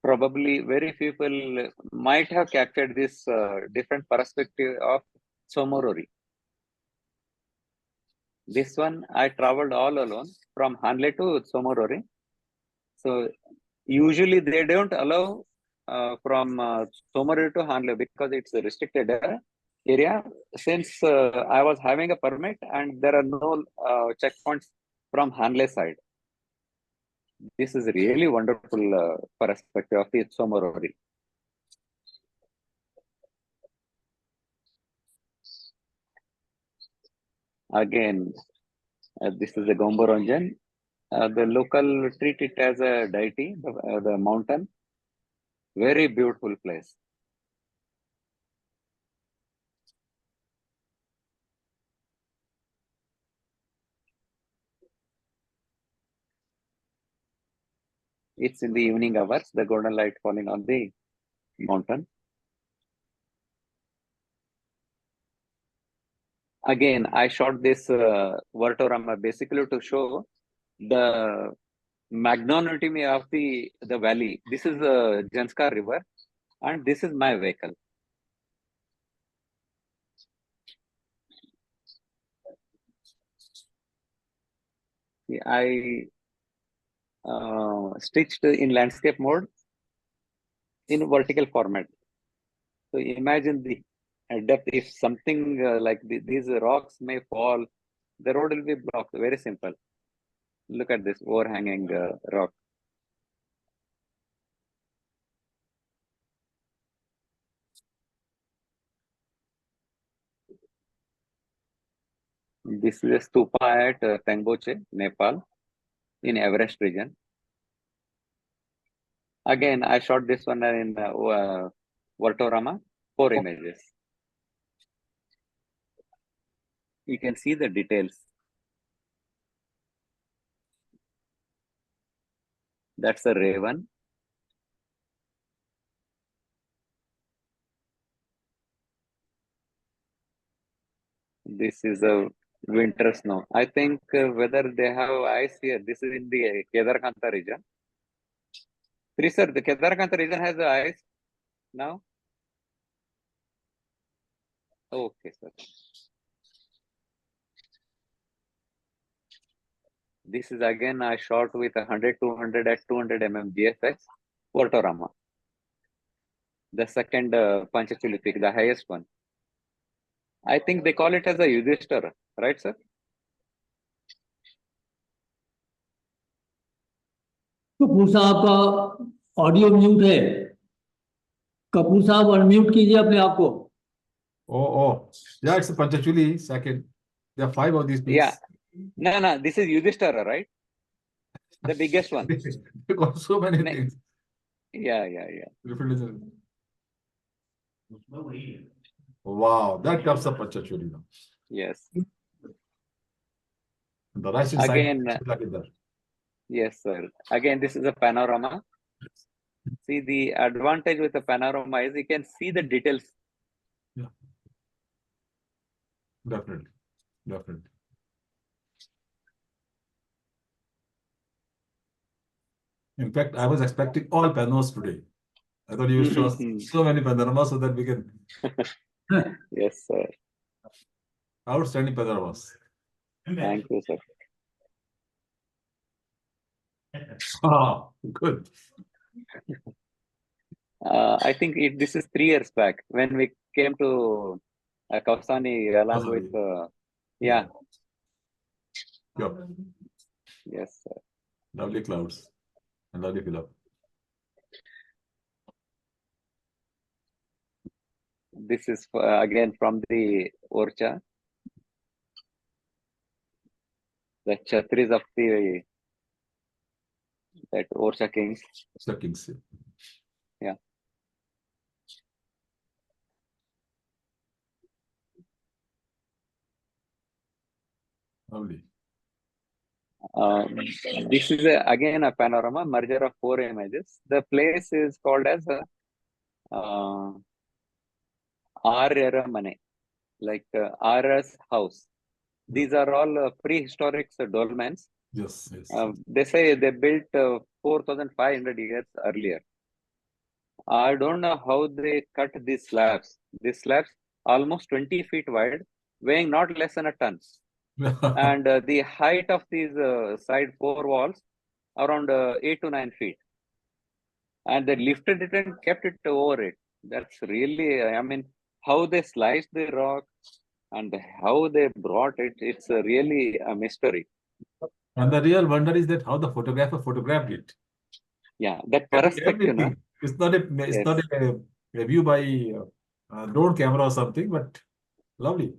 Probably very few people might have captured this different perspective of Somorori. This one, I traveled all alone from Hanle to Somorori. So usually they don't allow from Somorori to Hanle because it's a restricted area. Since I was having a permit and there are no checkpoints from Hanle side. This is really wonderful perspective of the Somorori. Again, this is a Gomboranjan The local treat it as a deity, the mountain. Very beautiful place. It's in the evening hours, the golden light falling on the mountain. Again, I shot this Vartorama basically to show the magnanimity of the valley. This is the Janskar River, and this is my vehicle. I stitched in landscape mode in vertical format. So imagine the depth. If something like these rocks may fall, the road will be blocked. Very simple. Look at this overhanging rock. This is a stupa at Tengboche, Nepal, in Everest region. Again, I shot this one in Vartorama, 4 images. You can see the details. That's a raven. This is a winter snow. I think whether they have ice here. This is in the Kedarkanta region. Sir, the Kedarkanta region has the ice now? Okay, sir. This is again I shot with 100-200 at 200 mm GFX, Vartorama. The second Panchachuli peak, the highest one. I think they call it as a Yudhishthira, right, sir? Kapoor साहब का audio mute है। कपूर साहब unmute कीजिए अपने आप को। Oh, yeah, it's a Panchachuli second. There are 5 of these peaks. Yeah. No, this is Yudhishthira, right? The biggest one. They got so many things. Yeah. Wow, that comes up Panchachuli now. Yes. The rising Again, side, like that. yes, sir. Again, this is a panorama. See, the advantage with the panorama is you can see the details. Yeah. Definitely. In fact, I was expecting all panos today. I thought you would show us so many panoramas so that we can. Yes, sir. Outstanding panoramas. Thank you, sir. Ah, good. I think this is 3 years back when we came to Kausani along with, yeah. Yes, sir. Lovely clouds and lovely fill-up. This is again from the Orcha. The Chhatris of that Orcha kings. The kings. Yeah. Lovely. This is again a panorama, merger of 4 images. The place is called as Aryaramane, like Ara's house. These are all prehistoric dolmens. Yes. They say they built 4,500 years earlier. I don't know how they cut these slabs. These slabs almost 20 feet wide, weighing not less than a ton. And the height of these side 4 walls around 8 to 9 feet. And they lifted it and kept it over it. That's really, I mean, how they sliced the rock and how they brought it, it's really a mystery. And the real wonder is that how the photographer photographed it. Yeah, that perspective. No? It's not a view by drone camera or something, but lovely.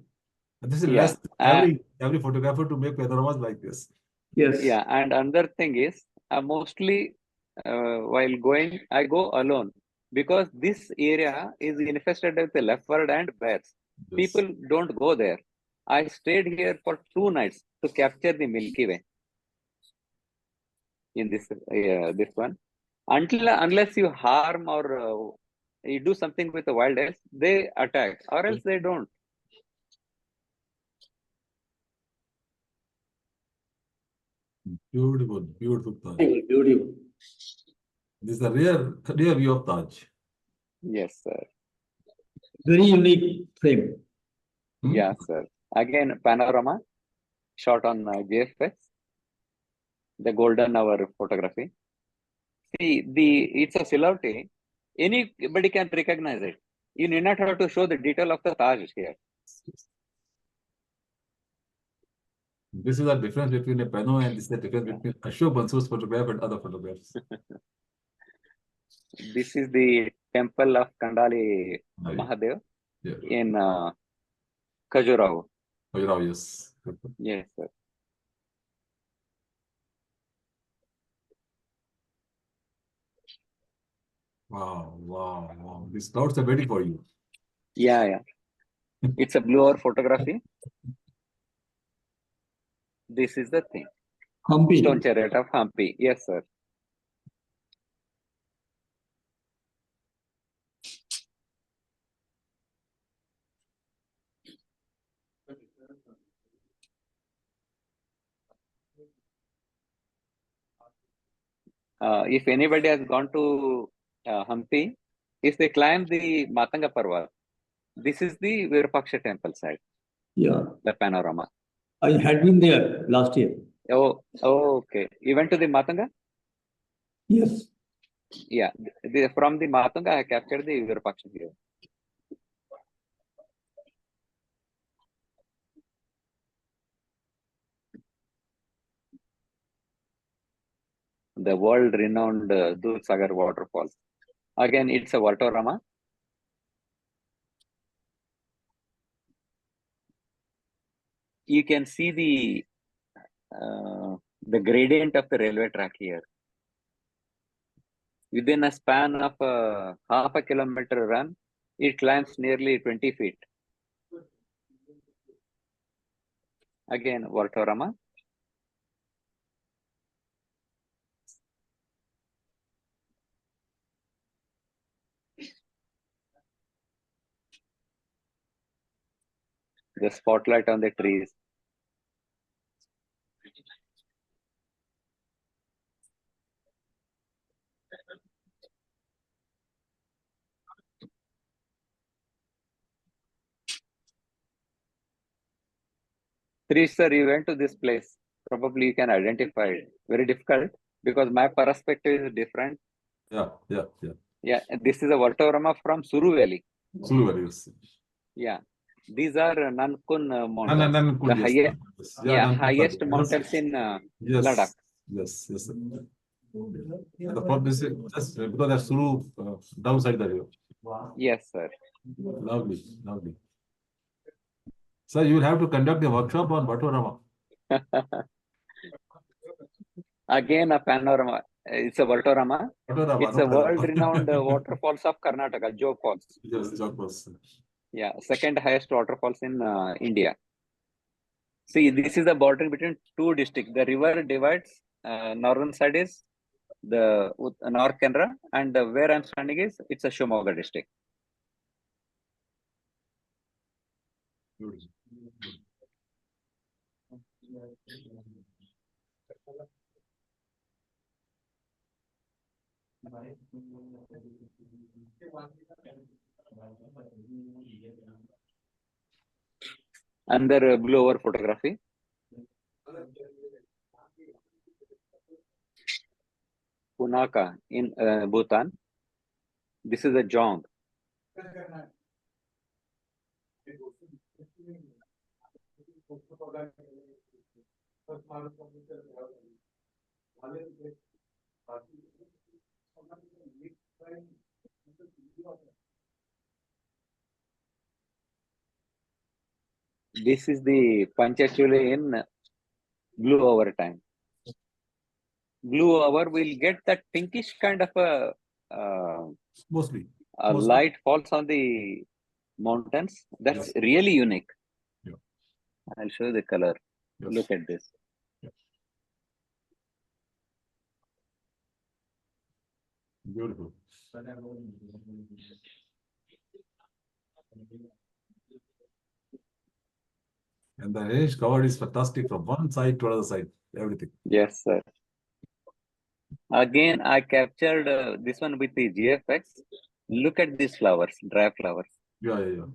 And this is less every photographer to make panoramas like this. Yes. Yeah, and another thing is, mostly while going, I go alone because this area is infested with leopard and bears. Yes. People don't go there. I stayed here for 2 nights to capture the Milky Way in this one. Unless you harm or you do something with the wild elves, they attack, or else they don't. Beautiful, beautiful Taj. Beautiful. This is a rare view of Taj. Yes, sir. Very unique frame. Hmm? Yeah, sir. Again, panorama shot on GFX, the golden hour photography. See, it's a silhouette. Anybody can recognize it. You need not have to show the detail of the Taj here. This is the difference between a Pano and this is the difference between Ashok Mansur's photograph and other photographs. This is the temple of Kandali Right. Mahadev Yeah. in Khajuraho. Oh, yes. Yes, sir. Wow, wow, wow. These clouds are waiting for you. Yeah, yeah. It's a blue hour photography. This is the thing. Humpy. Stone chariot of Hampi. Yes, sir. If anybody has gone to Hampi, if they climb the Matanga Parvat, this is the Virupaksha temple side, Yeah. the panorama. I had been there last year. Oh, okay. You went to the Matanga? Yes. Yeah. From the Matanga, I captured the Virupaksha here. The world-renowned Dudhsagar waterfalls. Again, it's a waterama. You can see the gradient of the railway track here. Within a span of half a kilometer run, it climbs nearly 20 feet. Again, waterama. The spotlight on the trees. Trish, sir, you went to this place. Probably you can identify it. Very difficult because my perspective is different. Yeah. Yeah, this is a waterama from Suru Valley. Sulu Valley, yes. Yeah, these are Nankun mountains. Nankun, The yes. Nankun highest Valley. mountains in Yes. Ladakh. Yes. The problem is just because that's Sulu downside the river. Yes, sir. Lovely. Sir, you will have to conduct a workshop on Batorama. Again, a panorama. It's a waterama. It's a world-renowned waterfalls of Karnataka, Jog Falls. Yes, Jog Falls. Yeah, second highest waterfalls in India. See, this is the border between two districts. The river divides. Northern side is the North Canara, and where I'm standing is it's a Shimoga district. Under blue over photography. Punaka in Bhutan. This is a Jong. This is the Panchachuli in blue over time. glue over, we'll get that pinkish kind of Mostly. a Mostly. light falls on the mountains. That's Yes. really unique. Yeah. I'll show you the color. Yes. Look at this. Beautiful. And the range covered is fantastic from one side to another side. Everything. Yes, sir. Again, I captured this one with the GFX. Look at these flowers, dry flowers. Yeah, yeah, yeah.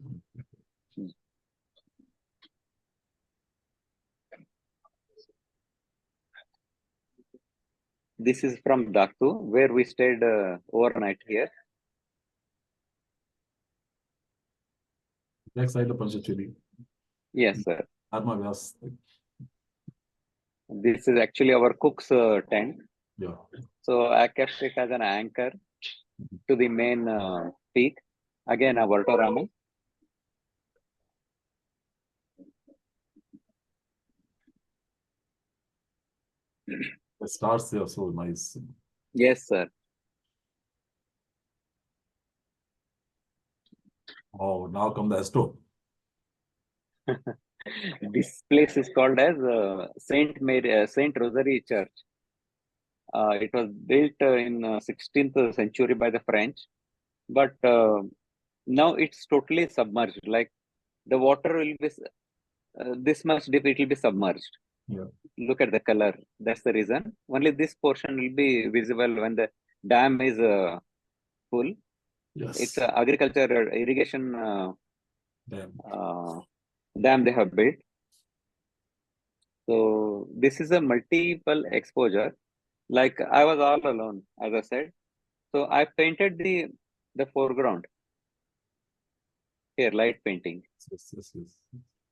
This is from Daktu, where we stayed overnight here. Next side of Panchachili. Yes, sir. Arma Vyas. This is actually our cook's tent. Yeah. So I kept it as an anchor to the main peak. Again, a Valtorama. The stars are so nice. Yes, sir. Oh, now come the Astro. This place is called as Saint Rosary Church. It was built in 16th century by the French, but now it's totally submerged. Like the water will be this much deep, it will be submerged. Yeah. Look at the color. That's the reason. Only this portion will be visible when the dam is full. Yes. It's an agriculture irrigation Damn. dam they have built. So this is a multiple exposure. Like I was all alone, as I said. So I painted the foreground here, light painting. Yes, yes, yes.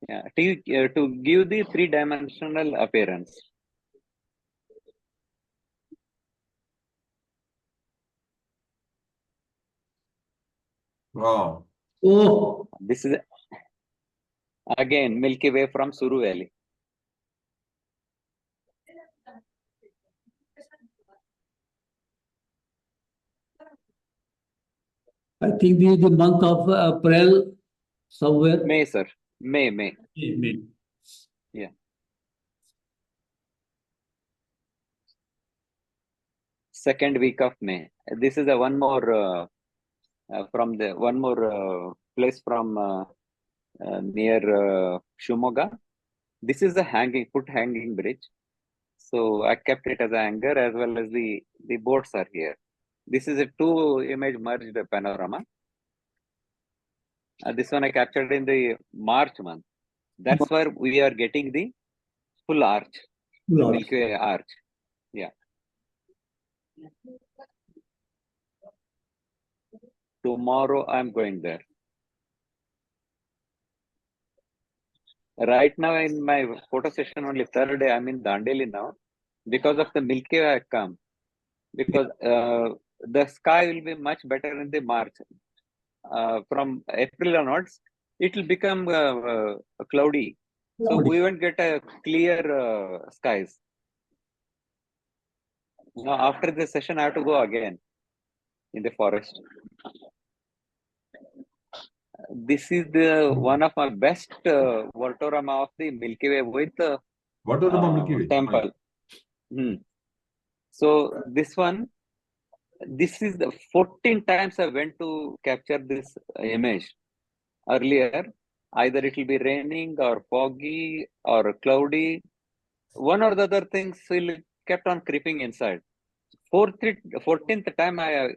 Yeah, to give the three-dimensional appearance. Wow. Oh, This is again Milky Way from Suru Valley. I think this is the month of April somewhere. May, sir. May. May. Yeah. Second week of May. This is a one more from the one more place from near Shumoga. This is the foot hanging bridge. So I kept it as a hanger as well as the boats are here. This is a two image merged panorama. This one I captured in the March month. That's where we are getting the full arch, the Milky Way arch. Yeah. Tomorrow I'm going there. Right now in my photo session, only third day, I'm in Dandeli now. Because of the Milky Way I come. Because the sky will be much better in the March. From April onwards, it will become cloudy. So we won't get a clear skies. Now after this session, I have to go again in the forest. This is the one of my best Valtorama of the Milky Way with Milky Way? temple. So this one, this is the 14 times I went to capture this image. Earlier, either it will be raining or foggy or cloudy. One or the other things will kept on creeping inside. 14th time I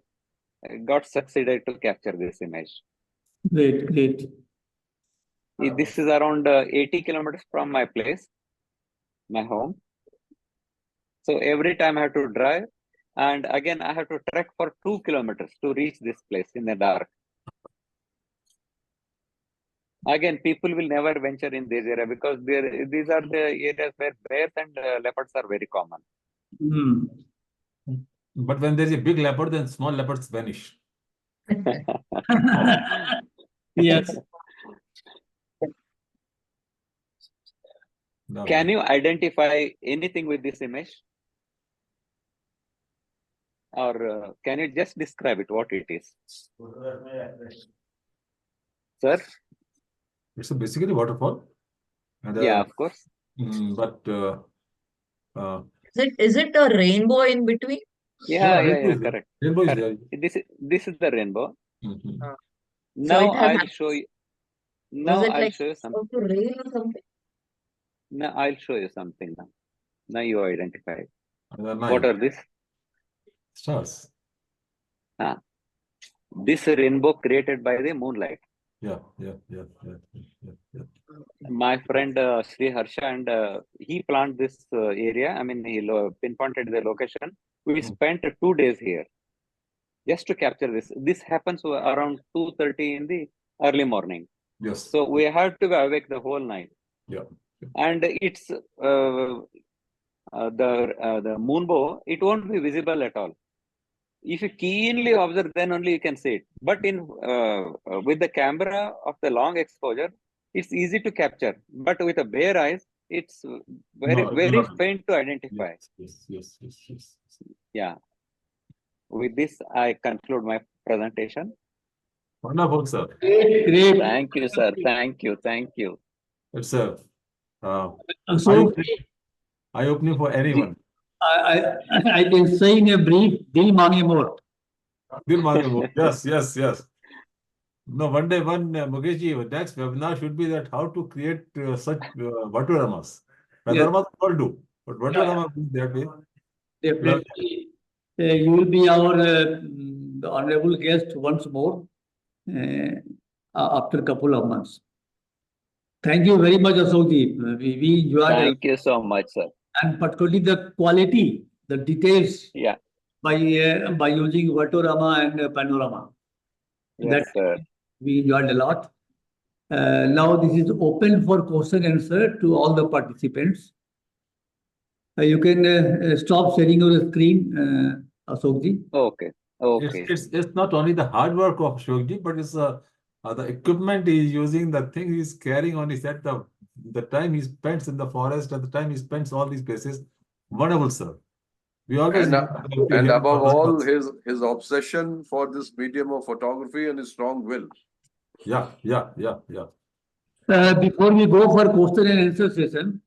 got succeeded to capture this image. Great. This is around 80 kilometers from my place, my home. So every time I have to drive, and again I have to trek for 2 kilometers to reach this place in the dark. Again, people will never venture in this area because these are the areas where bears and leopards are very common. But when there's a big leopard, then small leopards vanish. Yes. No. Can you identify anything with this image? or can you just describe it, what it is? Sir? It's basically waterfall. And, Yeah, of course. but Is it a rainbow in between? Yeah, rainbow is there. correct. Rainbow is Correct. there. This is the rainbow. Mhm. So Now it has I'll show you. Was Now it I'll like show you something. supposed to rain or something? Now I'll show you something now. Now you identify. And then What night. are these? Stars. This rainbow created by the moonlight. Yeah. My friend Sri Harsha and he planned this area. I mean, he pinpointed the location. We spent 2 days here just to capture this. This happens around 2:30 in the early morning. Yes. So we have to be awake the whole night. Yeah. And it's the moonbow. It won't be visible at all. If you keenly observe, then only you can see it. But in with the camera of the long exposure, it's easy to capture. But with the bare eyes, it's very No, very not- faint to identify. Yes. Yeah. With this, I conclude my presentation. Wonderful, sir. Great. Thank you, sir. Thank you. It's a So eye-opening for anyone. I can say in a brief, Dil Mange More. Dil Mange More. Yes. No, one day, Mukesh ji, next webinar should be that how to create such Vaturamas. Vaturamas all do, but Vaturamas that way. Definitely. You will be our honorable guest once more after a couple of months. Thank you very much, Ashokji. We enjoyed it. Thank you so much, sir. And particularly the quality, the details Yeah. by using Vatorama and Panorama. Yes, sir. We enjoyed a lot. Now this is open for question and answer to all the participants. You can stop sharing your screen, Ashokji. Okay. It's not only the hard work of Ashokji, but it's the equipment he's using, the thing he's carrying on his head, the time he spends in the forest and the time he spends all these places. Wonderful, sir. We always and above all, his obsession for this medium of photography and his strong will. Yeah. Before we go for question and answer session,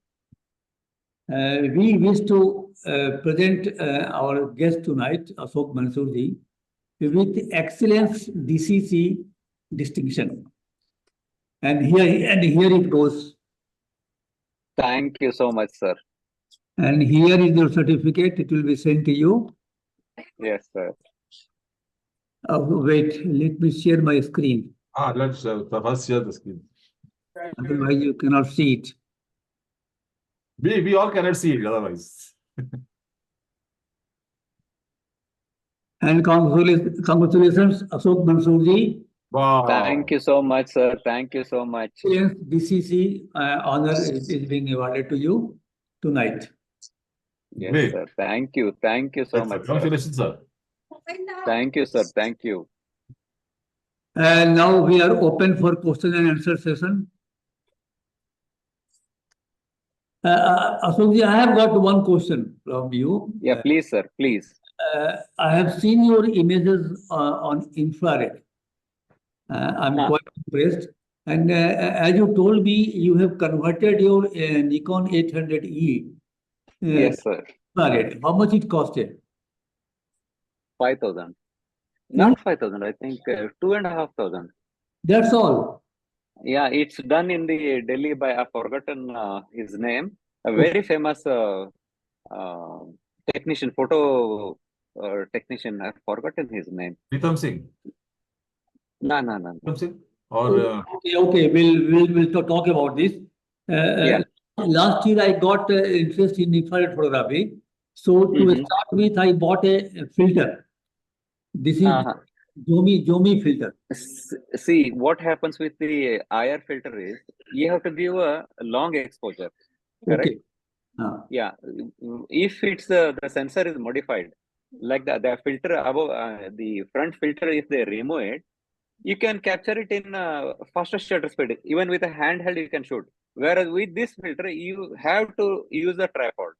we wish to present our guest tonight, Ashok Mansur ji, with excellence DCC distinction. And here it goes. Thank you so much, sir. And here is your certificate. It will be sent to you. Yes, sir. Wait, let me share my screen. Let's first share the screen. Otherwise, you cannot see it. We all cannot see it otherwise. And congratulations, Ashok Mansur ji. Wow. Thank you so much, sir. Thank you so much. DCC honor is being awarded to you tonight. Yes, Great. sir. Thank you. Thank you so much, sir. Congratulations, sir. Thank you, sir. Thank you. And now we are open for question and answer session. Ashok ji, I have got one question from you. Yeah, please, sir. Please. I have seen your images on infrared. I'm quite impressed. And as you told me, you have converted your Nikon 800E. Yes, sir. Infrared. How much it costed? 5,000. Not 5,000. I think 2,500. That's all. Yeah, it's done in the Delhi by, I've forgotten his name. A very famous technician, photo technician. I've forgotten his name. Pritam Singh. No. Pritam Singh? Or Okay. We'll talk about this. Yeah. Last year, I got interest in infrared photography. So to start with, I bought a filter. This is Zomi filter. See, what happens with the IR filter is you have to give a long exposure. Correct? Okay. Yeah. If it's the sensor is modified, like the filter above the front filter, if they remove it, you can capture it in faster shutter speed. Even with a handheld, you can shoot. Whereas with this filter, you have to use a tripod.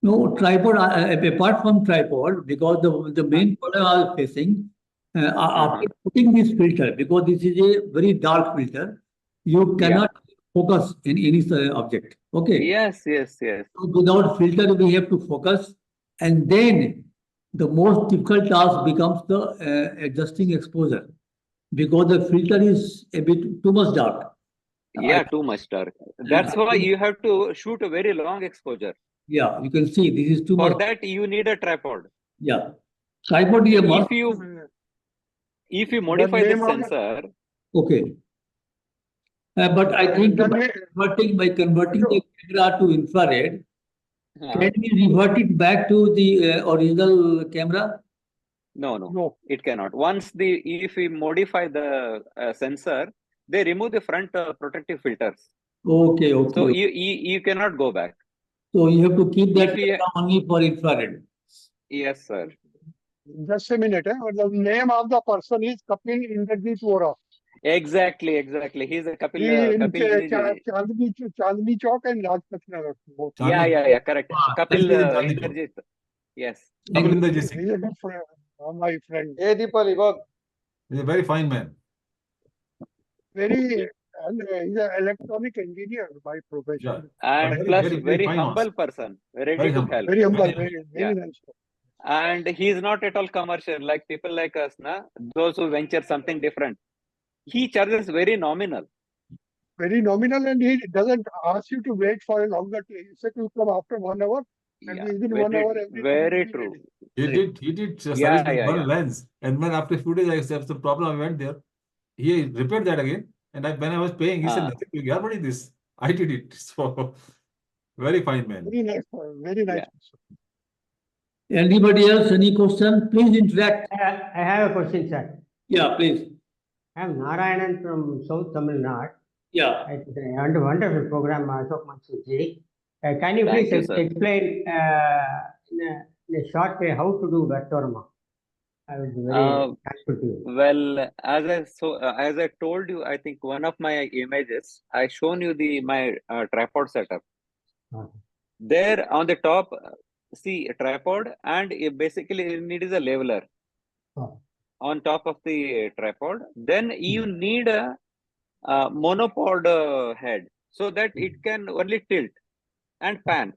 No tripod, apart from tripod, because the main problem I was facing, after putting this filter, because this is a very dark filter, you cannot focus in any object. Okay. Yes, yes, yes. So without filter, we have to focus, and then the most difficult task becomes the adjusting exposure, because the filter is a bit too much dark. Yeah, too much dark. That's why you have to shoot a very long exposure. Yeah, you can see this is too For much. that, you need a tripod. Yeah, tripod is a must. If you modify the name of the- sensor, Okay. But I think The by name- converting the camera to infrared, uh, can we revert it back to the original camera? No. it cannot. If we modify the sensor, they remove the front protective filters. Okay, okay. So you cannot go back. So you have to keep that If we- camera only for infrared. Yes, sir. Just a minute. The name of the person is Kapil Indrajit Vora. Exactly. He's a Kapil. He is in Kapil Chandni Chowk and Rajpath Nagar. both. yeah, correct. Kapil Kapil Chandni Chowk. Indrajit. Yes. Kapil Indrajit Singh. He is a good friend, my friend. He's a very fine man. He's an electronic engineer by profession. And Very, plus very, very very fine humble also. person, ready Very to humble. help. Very humble, Very very Yeah. nice. And he's not at all commercial like people like us, those who venture something different. He charges very nominal. Very nominal, and he doesn't ask you to wait for a longer time. He said to come after 1 hour, and Yeah, within 1 hour, everything very will be true. ready. He did service Yeah, my yeah, one yeah. lens, and when after a few days I have some problem, I went there. He repaired that again, and when I was paying, he said Ah. nothing. Yeah, what is this? I did it. So very fine man. Very nice, very nice. Yeah. Anybody else, any question? Please interact. I have a question, sir. Yeah, please. I am Narayanan from South Tamil Nadu. Yeah. It is a wonderful program, Ashok Mansur ji. Can you Thank please you, sir. explain in a short way how to do vectorama? I would be very thankful to you. Well, as I told you, I think one of my images, I shown you my tripod setup. There on the top, see a tripod, and basically it is a leveler on top of the tripod. Then you need a monopod head so that it can only tilt and pan.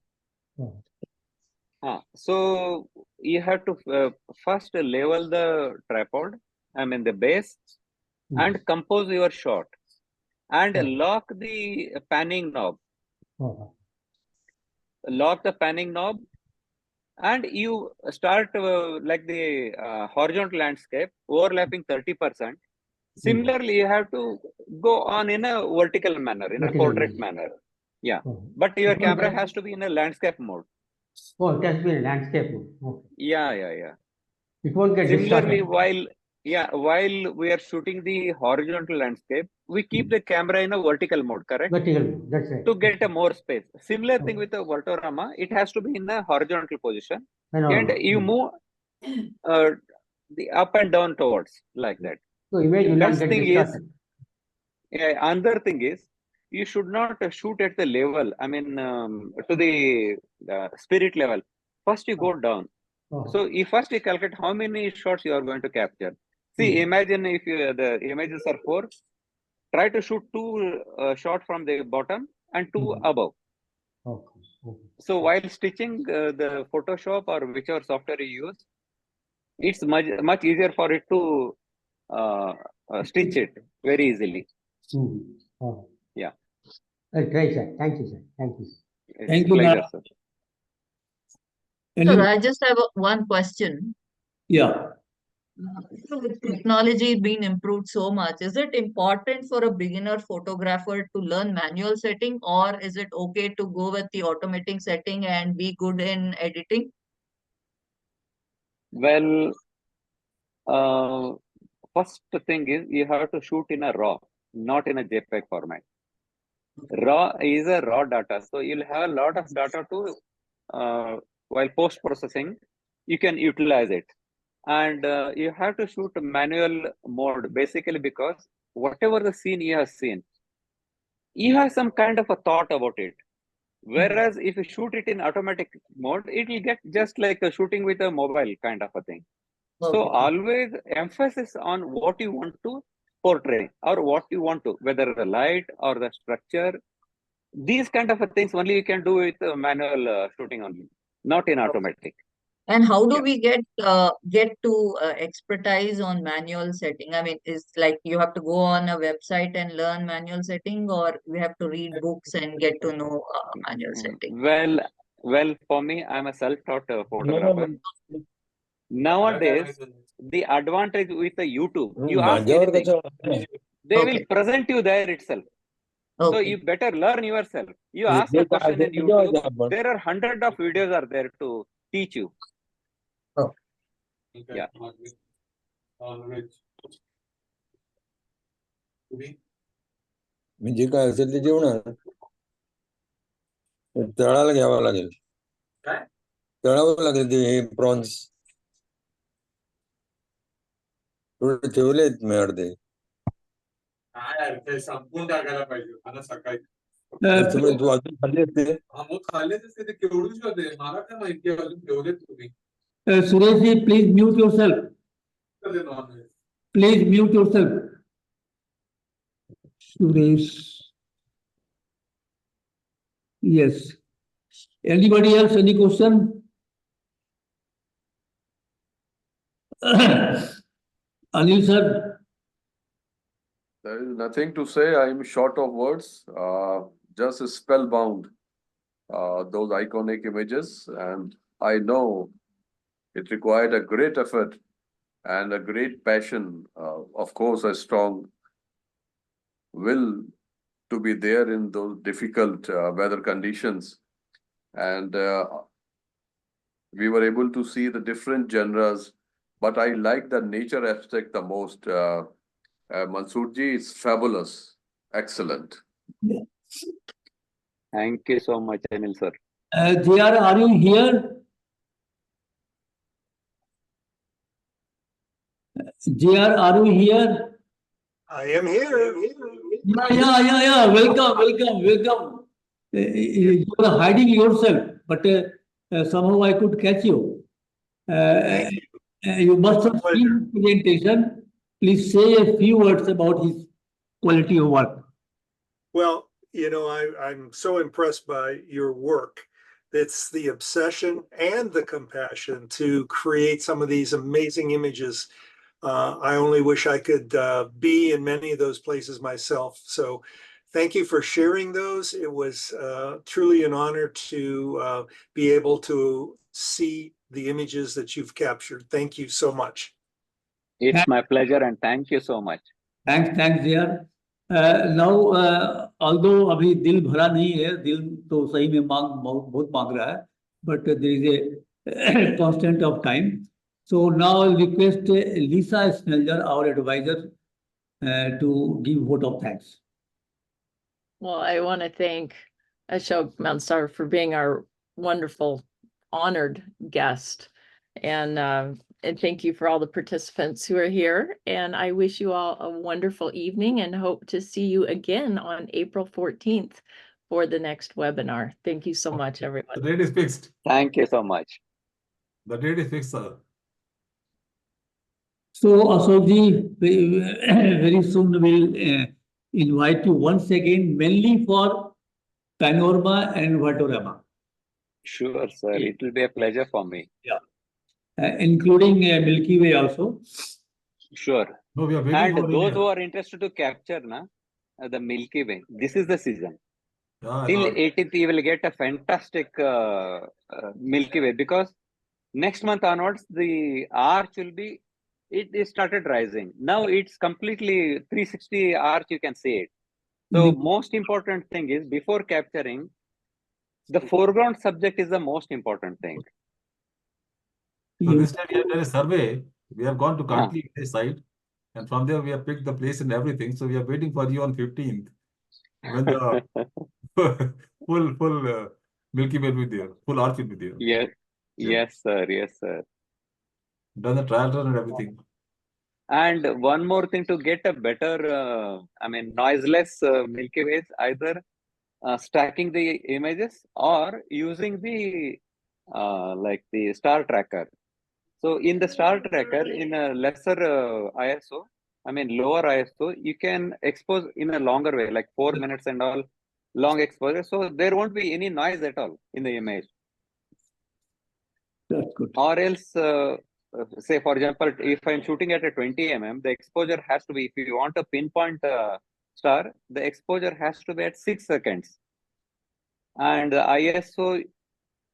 So you have to first level the tripod, I mean the base, and compose your shot, and lock the panning knob. Lock the panning knob, and you start like the horizontal landscape overlapping 30%. Similarly, you have to go on in a vertical manner, in a portrait manner. Yeah, but your camera has to be in a landscape mode. Oh, it has to be a landscape. Okay. Yeah. It won't get Similarly, distorted. while we are shooting the horizontal landscape, we keep the camera in a vertical mode, correct? Vertical, that's right. To get a more space. Similar thing with the Voltorama, it has to be in a horizontal position, Panorama. and you move the up and down towards like that. So image will not Best get thing is, distorted. another thing is, you should not shoot at the level, I mean, to the spirit level. First you go down. So first you calculate how many shots you are going to capture. See, imagine if the images are 4, try to shoot 2 shots from the bottom and 2 above. So while stitching the Photoshop or whichever software you use, it's much easier for it to stitch it very easily. Yeah. I'll try, sir. Thank you, sir. Thank you. It's Thank you, pleasure, ma'am. sir. So I just have one question. Yeah. So with technology being improved so much, is it important for a beginner photographer to learn manual setting, or is it okay to go with the automating setting and be good in editing? Well, first thing is you have to shoot in a RAW, not in a JPEG format. RAW is a raw data, so you'll have a lot of data to while post-processing, you can utilize it. And you have to shoot manual mode basically because whatever the scene you have seen, you have some kind of a thought about it. Whereas if you shoot it in automatic mode, it will get just like a shooting with a mobile kind of a thing. So Okay. always emphasis on what you want to portray or what you want to, whether the light or the structure. These kind of things only you can do with manual shooting only, not in automatic. And how do Yeah. we get to expertise on manual setting? I mean, is like you have to go on a website and learn manual setting, or we have to read books and get to know manual setting? Well, for me, I'm a self-taught photographer. Nowadays, the advantage with the YouTube, you ask anything, they will Okay. present you there itself. So Okay. you better learn yourself. You ask a question in YouTube, there are hundreds of videos are there to teach you. Oh. Yeah. म्हणजे काय असेल ते जेवणार तळाला घ्यावं लागेल काय तळावं लागेल ते हे प्रॉन्स थोडे ठेवलेत मी अर्धे संपून टाकायला पाहिजे मला सकाळी त्याच्यामुळे तू अजून खाल्ले असते मग खाल्लेच असते ते केवढूच होते मला काय माहिती अजून ठेवलेत तुम्ही Sureshji, please mute yourself. Please mute yourself. Suresh. Yes. Anybody else? Any question? Anil sir. There is nothing to say. I'm short of words. Just spellbound. Those iconic images, and I know it required a great effort and a great passion. Of course, a strong will to be there in those difficult weather conditions, and we were able to see the different genres. But I like the nature aspect the most. Mansurji, it's fabulous, excellent. Thank you so much, Anil sir. JR, are you here? JR, are you here? I am here. Yeah. Welcome. You are hiding yourself, but somehow I could catch you. You must have seen the presentation. Please say a few words about his quality of work. Well, I'm so impressed by your work. It's the obsession and the compassion to create some of these amazing images. I only wish I could be in many of those places myself. So thank you for sharing those. It was truly an honor to be able to see the images that you've captured. Thank you so much. It's my pleasure and thank you so much. Thanks, JR. Now, although अभी दिल भरा नहीं है, दिल तो सही में बहुत मांग रहा है, but there is a constant of time. So now I'll request Lisa Smelger, our advisor, to give vote of thanks. Well, I want to thank Ashok Mansur for being our wonderful, honored guest. And thank you for all the participants who are here. And I wish you all a wonderful evening and hope to see you again on April 14th for the next webinar. Thank you so much, everyone. The date is fixed. Thank you so much. The date is fixed, sir. So, Ashokji, very soon we'll invite you once again, mainly for panorama and Vatorama. Sure, sir. It will be a pleasure for me. Yeah. Including Milky Way also. Sure. No, we are waiting And for those India. who are interested to capture the Milky Way, this is the season. Yeah, Till 18th, you will get a fantastic Milky Way because next month onwards, the arch will be, it started rising. Now it's completely 360 arch, you can see it. So most important thing is before capturing, the foreground subject is the most important thing. So this time we have done a survey. We have gone to Kantli site, and from there we have picked the place and everything. So we are waiting for you on 15th when the full Milky Way will be there, full arch will be there. Yes, yes, sir. Yes, sir. Done the trial run and everything. And one more thing to get a better, noiseless Milky Ways, either stacking the images or using the like the star tracker. So in the star tracker, in a lesser ISO, I mean lower ISO, you can expose in a longer way, like 4 minutes and all, long exposure. So there won't be any noise at all in the image. That's good. Or else, say for example, if I'm shooting at a 20 mm, the exposure has to be, if you want a pinpoint star, the exposure has to be at 6 seconds. And the ISO,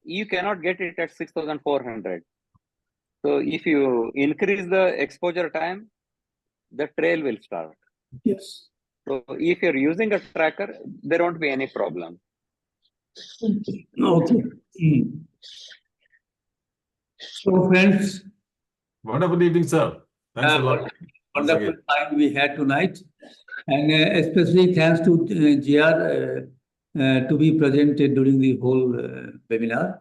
you cannot get it at 6400. So if you increase the exposure time, the trail will start. Yes. So if you're using a tracker, there won't be any problem. Okay. So friends, Wonderful evening, sir. Thanks a lot. Once wonderful again. time we had tonight, and especially thanks to GR to be presented during the whole webinar.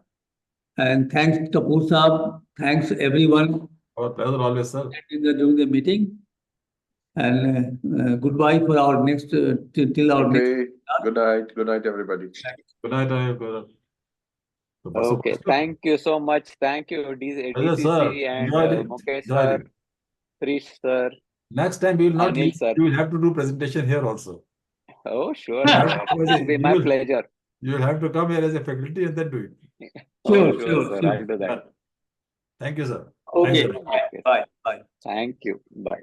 And thanks Kapoor Saab, thanks everyone Our pleasure always, sir. during the meeting. And goodbye for our next till our next. Okay, good night, everybody. Good night, good night. Okay, thank you so much. Thank you, Pleasure, sir. DCC and Enjoyed it. Mukesh Enjoyed sir, it. Trish sir. Next time we will not Anil leave. sir. You will have to do presentation here also. Oh, sure, sir. It will be my pleasure. You will have to come here as a faculty and then do it. Sure, Oh, sure, sir. sure. I'll do that. Thank you, sir. Okay. Thanks a lot. Bye. Bye. Thank you. Bye.